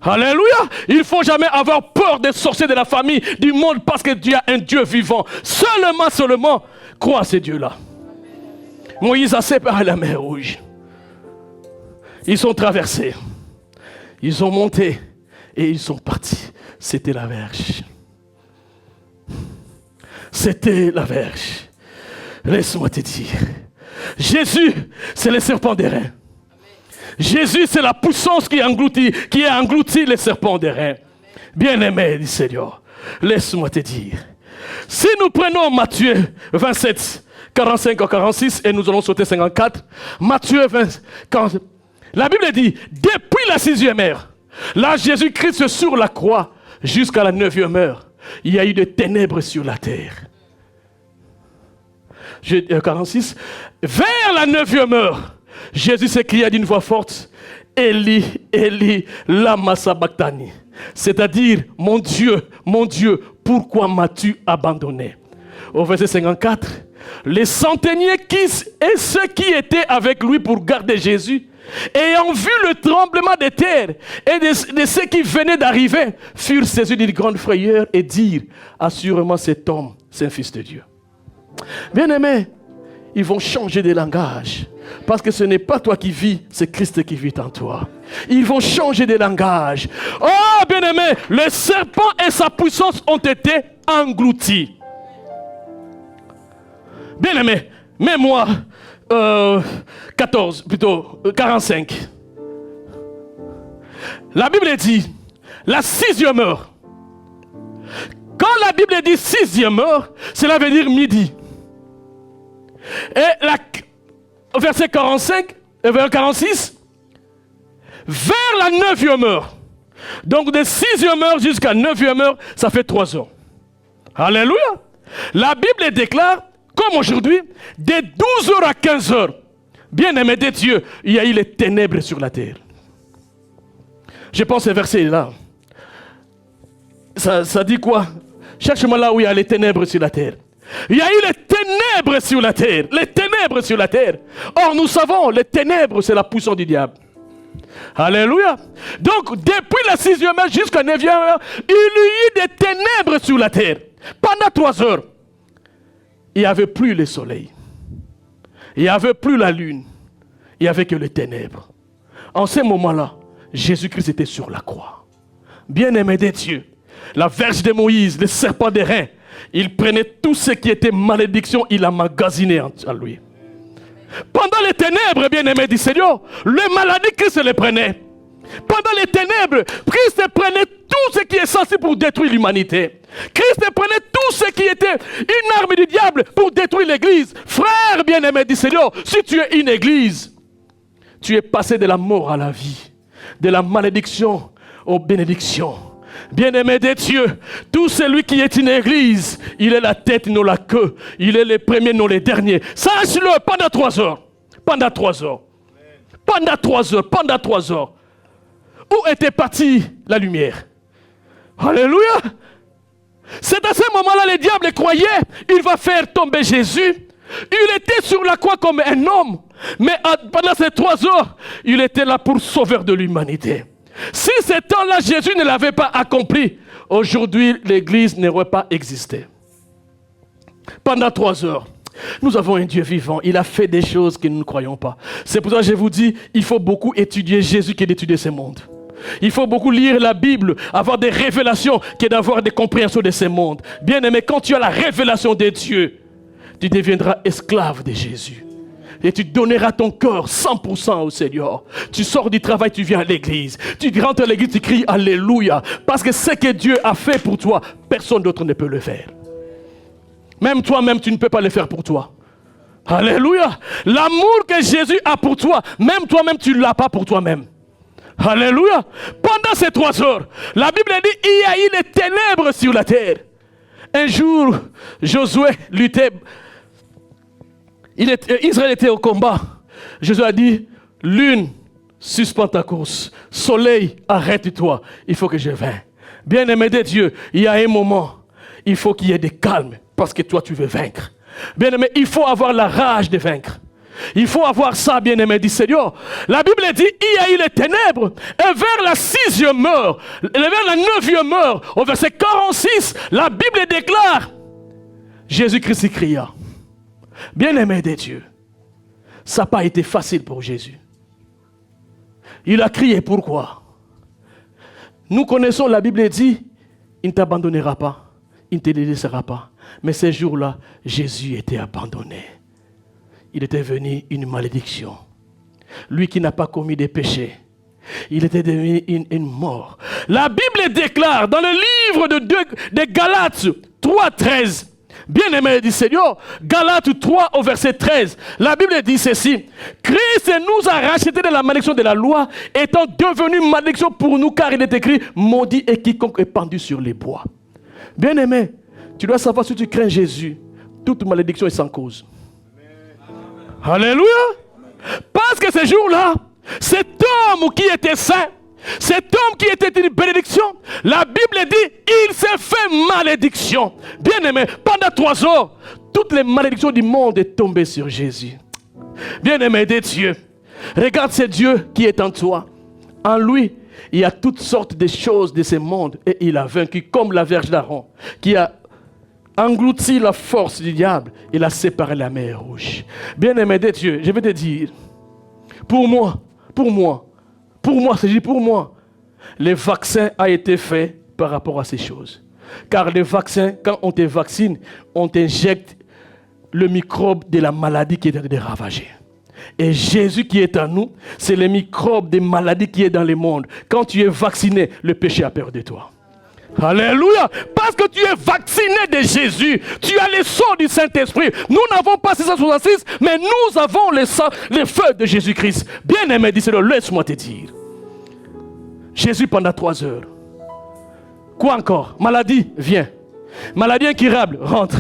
Alléluia. Il ne faut jamais avoir peur des sorciers de la famille, du monde, parce que Dieu a un Dieu vivant. Seulement, crois à ce Dieu-là. Moïse a séparé la mer Rouge. Ils sont traversés. Ils ont monté et ils sont partis. C'était la verge. C'était la verge. Laisse-moi te dire. Jésus, c'est le serpent d'airain. Jésus, c'est la puissance qui a englouti les serpents d'airain. Bien-aimé du Seigneur, laisse-moi te dire. Si nous prenons Matthieu 27, 45 à 46, et nous allons sauter 54, Matthieu 20, 40, la Bible dit, depuis la 6e heure, là Jésus-Christ sur la croix, jusqu'à la 9e heure, il y a eu des ténèbres sur la terre. 46, vers la 9e heure, Jésus s'écria d'une voix forte, Eli, Eli, lama sabachthani. C'est-à-dire, mon Dieu, pourquoi m'as-tu abandonné? Au verset 54, les centeniers et ceux qui étaient avec lui pour garder Jésus, ayant vu le tremblement de terre et de ceux qui venaient d'arriver, furent saisis d'une grande frayeur et dirent, assurément cet homme, c'est un fils de Dieu. Bien-aimés, ils vont changer de langage. Parce que ce n'est pas toi qui vis, c'est Christ qui vit en toi. Ils vont changer de langage. Oh, bien-aimé, le serpent et sa puissance ont été engloutis. Bien-aimé, mets-moi 45. La Bible dit, la 6e heure. Quand la Bible dit 6e heure, cela veut dire midi. Et verset 45 et vers 46, vers la 9e heure. Donc de 6e heure jusqu'à 9e heure, ça fait 3 heures. Alléluia. La Bible déclare, comme aujourd'hui, de 12 heures à 15 heures. Bien-aimé de Dieu, il y a eu les ténèbres sur la terre. Je pense à ce verset-là. Ça dit quoi? Cherche-moi là où il y a les ténèbres sur la terre. Il y a eu les ténèbres sur la terre. Les ténèbres sur la terre. Or, nous savons, les ténèbres, c'est la puissance du diable. Alléluia. Donc, depuis la 6e heure jusqu'à 9e heure, il y a eu des ténèbres sur la terre. Pendant 3 heures, il n'y avait plus le soleil. Il n'y avait plus la lune. Il n'y avait que les ténèbres. En ce moment-là, Jésus-Christ était sur la croix. Bien-aimé de Dieu, la verge de Moïse, le serpent d'airain, il prenait tout ce qui était malédiction, il a magasiné en lui. Pendant les ténèbres, bien-aimés du Seigneur, les maladies, Christ les prenait. Pendant les ténèbres, Christ prenait tout ce qui est censé pour détruire l'humanité. Christ prenait tout ce qui était une arme du diable pour détruire l'église. Frère bien-aimé du Seigneur, si tu es une église, tu es passé de la mort à la vie, de la malédiction aux bénédictions. Bien-aimé de Dieu, tout celui qui est une église, il est la tête, non la queue. Il est le premier, non le dernier. Sache-le pendant 3 heures. Pendant 3 heures. Pendant 3 heures. Pendant 3 heures. Où était partie la lumière? Alléluia. C'est à ce moment-là, le diable croyait, il va faire tomber Jésus. Il était sur la croix comme un homme. Mais pendant ces 3 heures, il était là pour sauveur de l'humanité. Si ce temps-là, Jésus ne l'avait pas accompli, aujourd'hui, l'Église n'aurait pas existé. Pendant 3 heures, nous avons un Dieu vivant. Il a fait des choses que nous ne croyons pas. C'est pour ça que je vous dis, il faut beaucoup étudier Jésus que d'étudier ce monde. Il faut beaucoup lire la Bible, avoir des révélations que d'avoir des compréhensions de ce monde. Bien aimé, quand tu as la révélation de Dieu, tu deviendras esclave de Jésus. Et tu donneras ton cœur 100% au Seigneur. Tu sors du travail, tu viens à l'église. Tu rentres à l'église, tu cries Alléluia. Parce que ce que Dieu a fait pour toi, personne d'autre ne peut le faire. Même toi-même, tu ne peux pas le faire pour toi. Alléluia. L'amour que Jésus a pour toi, même toi-même, tu ne l'as pas pour toi-même. Alléluia. Pendant ces 3 heures, la Bible dit il y a eu des ténèbres sur la terre. Un jour, Josué luttait. Israël était au combat. Josué a dit, lune, suspends ta course. Soleil, arrête-toi. Il faut que je vienne. Bien-aimé de Dieu, il y a un moment, il faut qu'il y ait des calmes parce que toi, tu veux vaincre. Bien-aimé, il faut avoir la rage de vaincre. Il faut avoir ça, bien-aimé du Seigneur. La Bible dit, il y a eu les ténèbres. Et vers la 6e heure, vers la 9e heure, au verset 46, la Bible déclare, Jésus-Christ cria. Bien-aimé de Dieu, ça n'a pas été facile pour Jésus. Il a crié, pourquoi? Nous connaissons, la Bible dit, il ne t'abandonnera pas, il ne te laissera pas. Mais ces jours-là, Jésus était abandonné. Il était devenu une malédiction. Lui qui n'a pas commis de péché, il était devenu une mort. La Bible déclare dans le livre de Galates 3:13, bien-aimé du Seigneur, Galates 3 au verset 13, la Bible dit ceci, Christ nous a rachetés de la malédiction de la loi, étant devenu malédiction pour nous, car il est écrit, maudit est quiconque est pendu sur les bois. Bien-aimé, tu dois savoir, si tu crains Jésus, toute malédiction est sans cause. Alléluia. Parce que ce jour-là, cet homme qui était saint, cet homme qui était une bénédiction, la Bible dit, il s'est fait malédiction. Bien-aimé, pendant 3 heures, toutes les malédictions du monde sont tombées sur Jésus. Bien-aimé de Dieu, regarde ce Dieu qui est en toi. En lui, il y a toutes sortes de choses de ce monde et il a vaincu comme la Vierge d'Aaron qui a englouti la force du diable, il a séparé la mer rouge. Bien-aimé de Dieu, je vais te dire, pour moi, le vaccin a été fait par rapport à ces choses. Car le vaccin, quand on te vaccine, on t'injecte le microbe de la maladie qui est en train de ravager. Et Jésus qui est en nous, c'est le microbe des maladies qui est dans le monde. Quand tu es vacciné, le péché a peur de toi. Alléluia. Parce que tu es vacciné de Jésus. Tu as le sang du Saint-Esprit. Nous n'avons pas 666, mais nous avons le feu de Jésus-Christ. Bien-aimé, dis-le, laisse-moi te dire. Jésus pendant 3 heures. Quoi encore? Maladie, viens. Maladie incurable, rentre.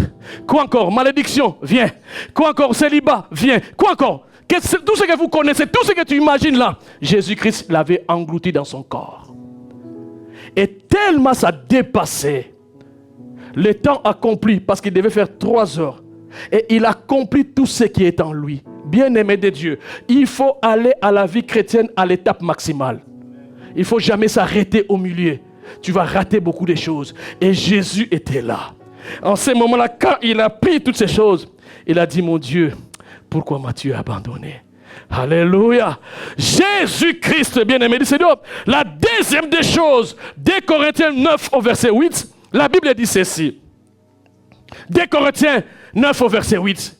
Quoi encore? Malédiction, viens. Quoi encore? Célibat, viens. Quoi encore? Tout ce que vous connaissez, tout ce que tu imagines là, Jésus-Christ l'avait englouti dans son corps. Et tellement ça dépassait le temps accompli, parce qu'il devait faire 3 heures. Et il accomplit tout ce qui est en lui. Bien-aimé de Dieu, il faut aller à la vie chrétienne à l'étape maximale. Il ne faut jamais s'arrêter au milieu. Tu vas rater beaucoup de choses. Et Jésus était là. En ce moment-là, quand il a pris toutes ces choses, il a dit, mon Dieu, pourquoi m'as-tu abandonné? Alléluia. Jésus-Christ, bien-aimé du Seigneur. La deuxième des choses, 2 Corinthiens 9 au verset 8, la Bible dit ceci. 2 Corinthiens 9 au verset 8.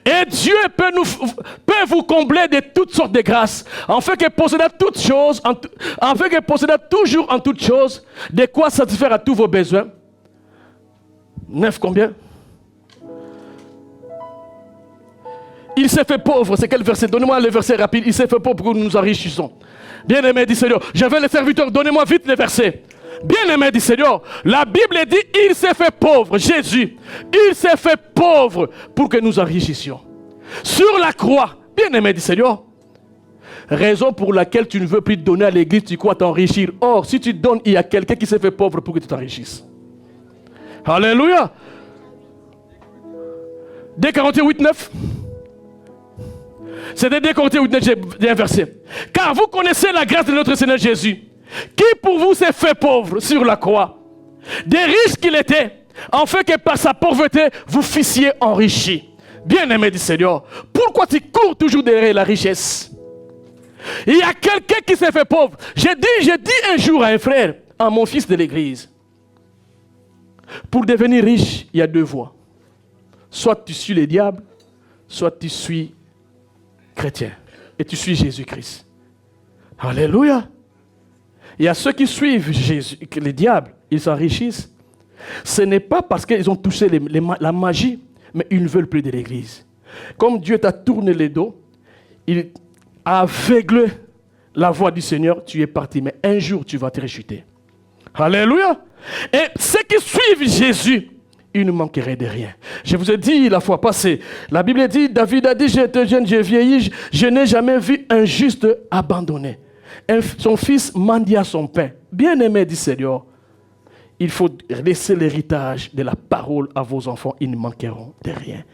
Et Dieu peut vous combler de toutes sortes de grâces, en fait que possédant toutes choses, en fait que possédant toujours en toutes choses, de quoi satisfaire à tous vos besoins. 9 combien? Il s'est fait pauvre. C'est quel verset? Donnez-moi le verset rapide. Il s'est fait pauvre pour que nous nous enrichissons. Bien-aimé du Seigneur, j'avais les serviteurs, donnez-moi vite les versets. Bien-aimé du Seigneur, la Bible dit, il s'est fait pauvre, Jésus, il s'est fait pauvre pour que nous enrichissions. Sur la croix, bien-aimé du Seigneur, raison pour laquelle tu ne veux plus donner à l'église, tu crois t'enrichir. Or, si tu donnes, il y a quelqu'un qui s'est fait pauvre pour que tu t'enrichisses. Alléluia. Dès 48, 9. C'était dès 48, 9, j'ai inversé. Car vous connaissez la grâce de notre Seigneur Jésus, qui pour vous s'est fait pauvre sur la croix. Des riches qu'il était, en fait que par sa pauvreté, vous fissiez enrichis. Bien-aimé du Seigneur, pourquoi tu cours toujours derrière la richesse? Il y a quelqu'un qui s'est fait pauvre. J'ai dit un jour à un frère, à mon fils de l'église, pour devenir riche, il y a deux voies. Soit tu suis le diable, soit tu suis chrétien. Et tu suis Jésus-Christ. Alléluia. Il y a ceux qui suivent Jésus, le diable, ils s'enrichissent. Ce n'est pas parce qu'ils ont touché la magie, mais ils ne veulent plus de l'église. Comme Dieu t'a tourné le dos, il a aveuglé la voix du Seigneur, tu es parti. Mais un jour, tu vas te rechuter. Alléluia. Et ceux qui suivent Jésus, ils ne manqueraient de rien. Je vous ai dit la fois passée, la Bible dit, David a dit, j'étais jeune, j'ai vieilli, je n'ai jamais vu un juste abandonné. Son fils mendia son pain. Bien-aimé du Seigneur, il faut laisser l'héritage de la parole à vos enfants, ils ne manqueront de rien.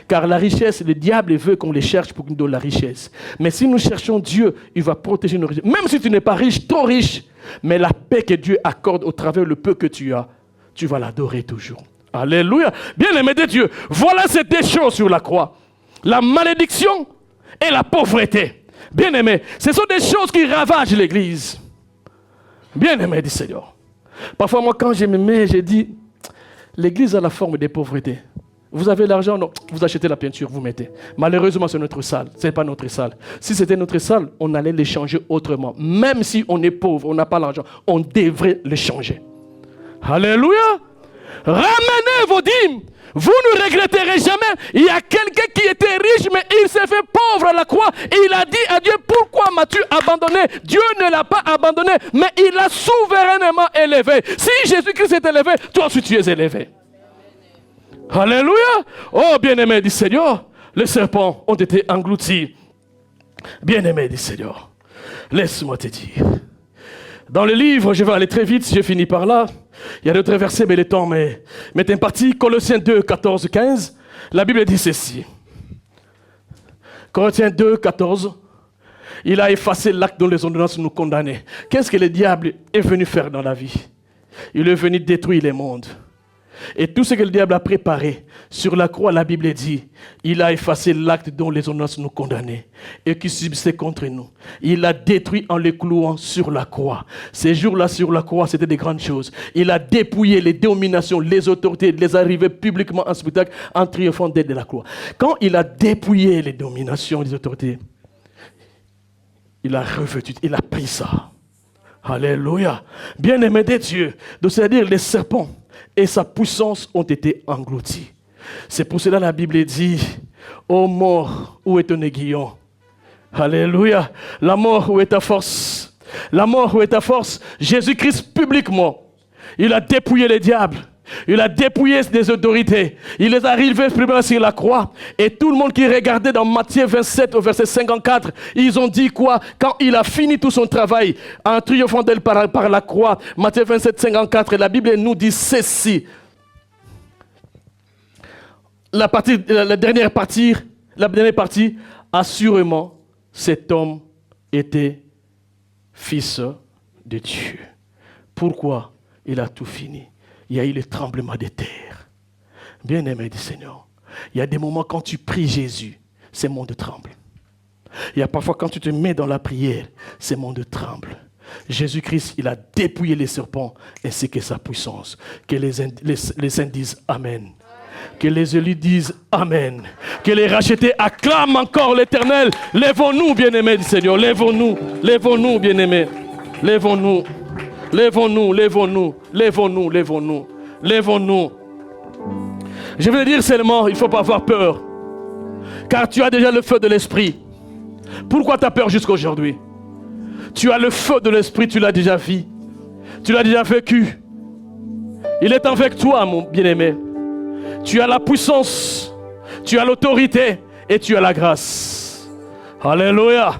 Car la richesse, le diable veut qu'on les cherche pour nous donne la richesse. Mais si nous cherchons Dieu, il va protéger nos richesses. Même si tu n'es pas riche, trop riche, mais la paix que Dieu accorde au travers le peu que tu as, tu vas l'adorer toujours. Alléluia. Bien-aimé de Dieu, voilà ces deux choses sur la croix. La malédiction et la pauvreté. Bien-aimé, ce sont des choses qui ravagent l'église. Bien-aimé du Seigneur. Parfois, moi, quand je me mets, je dis, l'église a la forme des pauvretés. Vous avez l'argent, non, vous achetez la peinture, vous mettez. Malheureusement, c'est notre salle, ce n'est pas notre salle. Si c'était notre salle, on allait l'échanger autrement. Même si on est pauvre, on n'a pas l'argent, on devrait l'échanger. Alléluia. Ramenez vos dîmes. Vous ne regretterez jamais. Il y a quelqu'un qui était riche, mais il s'est fait pauvre à la croix. Et il a dit à Dieu, pourquoi m'as-tu abandonné? Dieu ne l'a pas abandonné, mais il l'a souverainement élevé. Si Jésus-Christ est élevé, toi aussi tu es élevé. Alléluia. Oh, bien-aimé du Seigneur, les serpents ont été engloutis. Bien-aimé du Seigneur, laisse-moi te dire. Dans le livre, je vais aller très vite, je finis par là. Il y a d'autres versets, mais le temps m'est imparti. Colossiens 2, 14, 15. La Bible dit ceci. Colossiens 2, 14. Il a effacé l'acte dont les ordonnances nous condamnaient. Qu'est-ce que le diable est venu faire dans la vie? Il est venu détruire les mondes. Et tout ce que le diable a préparé sur la croix, la Bible dit, il a effacé l'acte dont les ordonnances nous condamnaient et qui subsistait contre nous. Il l'a détruit en les clouant sur la croix. Ces jours-là sur la croix, c'était des grandes choses. Il a dépouillé les dominations, les autorités, les arrivées publiquement en spectacle en triomphant d'être de la croix. Quand il a dépouillé les dominations, les autorités, il a revêtu, il a pris ça. Alléluia. Bien-aimé de Dieu, c'est-à-dire les serpents et sa puissance ont été engloutis. C'est pour cela que la Bible dit, ô mort, où est ton aiguillon? Alléluia. La mort, où est ta force? La mort, où est ta force? Jésus-Christ, publiquement, il a dépouillé les diables. Il a dépouillé des autorités. Il les a arrivés premièrement sur la croix. Et tout le monde qui regardait dans Matthieu 27 au verset 54, ils ont dit quoi? Quand il a fini tout son travail, en triomphant d'elle par la croix, Matthieu 27, 54, la Bible nous dit ceci. La dernière partie, assurément, cet homme était fils de Dieu. Pourquoi? Il a tout fini. Il y a eu le tremblement de terre. Bien-aimé du Seigneur, il y a des moments quand tu pries Jésus, ce monde tremble. Il y a parfois quand tu te mets dans la prière, ce monde tremble. Jésus-Christ, il a dépouillé les serpents ainsi que sa puissance. Que les saints disent Amen. Que les élus disent Amen. Que les rachetés acclament encore l'Éternel. Lèvons-nous, bien-aimés du Seigneur. Lèvons-nous, lèvons-nous, bien-aimés. Lèvons-nous. Lèvons-nous, lèvons-nous, lèvons-nous, lèvons-nous, lèvons-nous. Je veux dire seulement, il ne faut pas avoir peur. Car tu as déjà le feu de l'esprit. Pourquoi tu as peur jusqu'aujourd'hui? Tu as le feu de l'esprit, tu l'as déjà vu. Tu l'as déjà vécu. Il est avec toi, mon bien-aimé. Tu as la puissance, tu as l'autorité et tu as la grâce. Alléluia.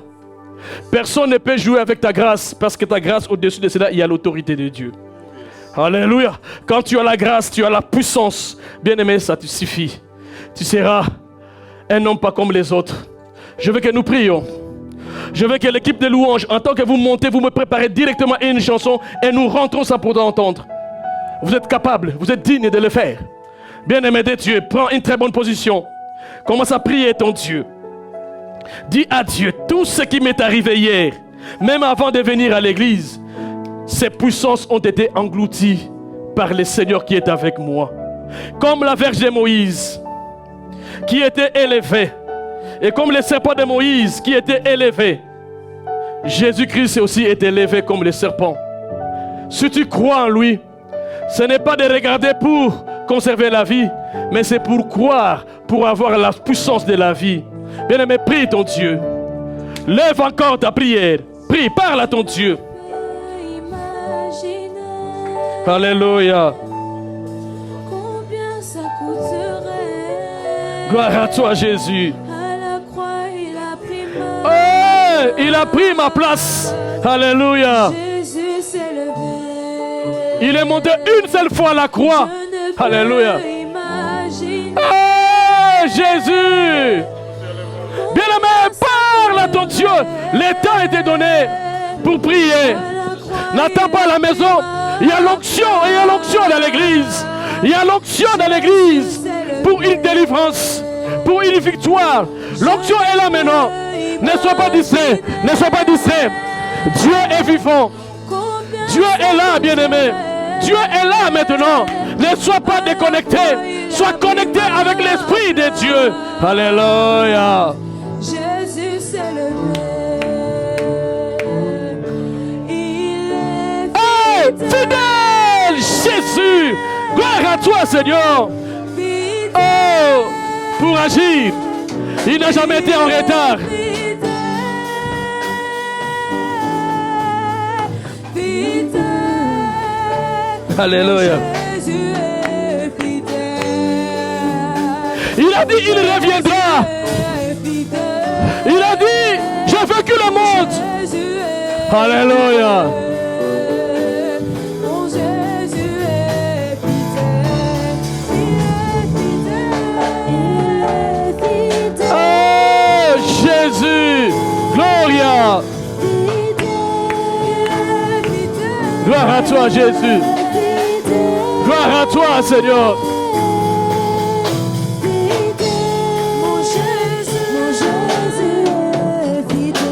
Personne ne peut jouer avec ta grâce parce que ta grâce, au-dessus de cela, il y a l'autorité de Dieu. Alléluia. Quand tu as la grâce, tu as la puissance. Bien-aimé, ça te suffit. Tu seras un homme pas comme les autres. Je veux que nous prions. Je veux que l'équipe de louanges, en tant que vous montez, vous me préparez directement une chanson et nous rentrons ça pour entendre. Vous êtes capable, vous êtes digne de le faire. Bien-aimé de Dieu, prends une très bonne position. Commence à prier ton Dieu. Dis à Dieu tout ce qui m'est arrivé hier, même avant de venir à l'église. Ces puissances ont été englouties par le Seigneur qui est avec moi. Comme la verge de Moïse qui était élevée, et comme le serpent de Moïse qui était élevé, Jésus-Christ aussi est élevé comme le serpent. Si tu crois en lui, ce n'est pas de regarder pour conserver la vie, mais c'est pour croire, pour avoir la puissance de la vie. Bien-aimé, prie ton Dieu. Lève encore ta prière. Prie, parle à ton Dieu. Alléluia. Combien ça coûterait? Gloire à toi, Jésus. À la croix, il a pris ma... Oh, il a pris ma place. Alléluia. Jésus s'est levé. Il est monté une seule fois à la croix. Alléluia. Oh, Jésus. Bien-aimé, parle à ton Dieu. Le temps a été donné pour prier. N'attends pas à la maison. Il y a l'onction, il y a l'onction dans l'église. Il y a l'onction dans l'église pour une délivrance, pour une victoire. L'onction est là maintenant. Ne sois pas distrait, ne sois pas distrait. Dieu est vivant. Dieu est là, bien-aimé. Dieu est là maintenant. Ne sois pas déconnecté. Sois connecté avec l'Esprit de Dieu. Alléluia. Jésus s'est levé. Fidèle Jésus, gloire à toi Seigneur. Oh, pour agir, il n'a jamais été en retard. Alléluia. Il a dit il reviendra. Il a dit j'ai vaincu le monde. Alléluia. Jésus, Gloria. Gloire à toi, Jésus. Gloire à toi, Seigneur. Mon Jésus est fidèle.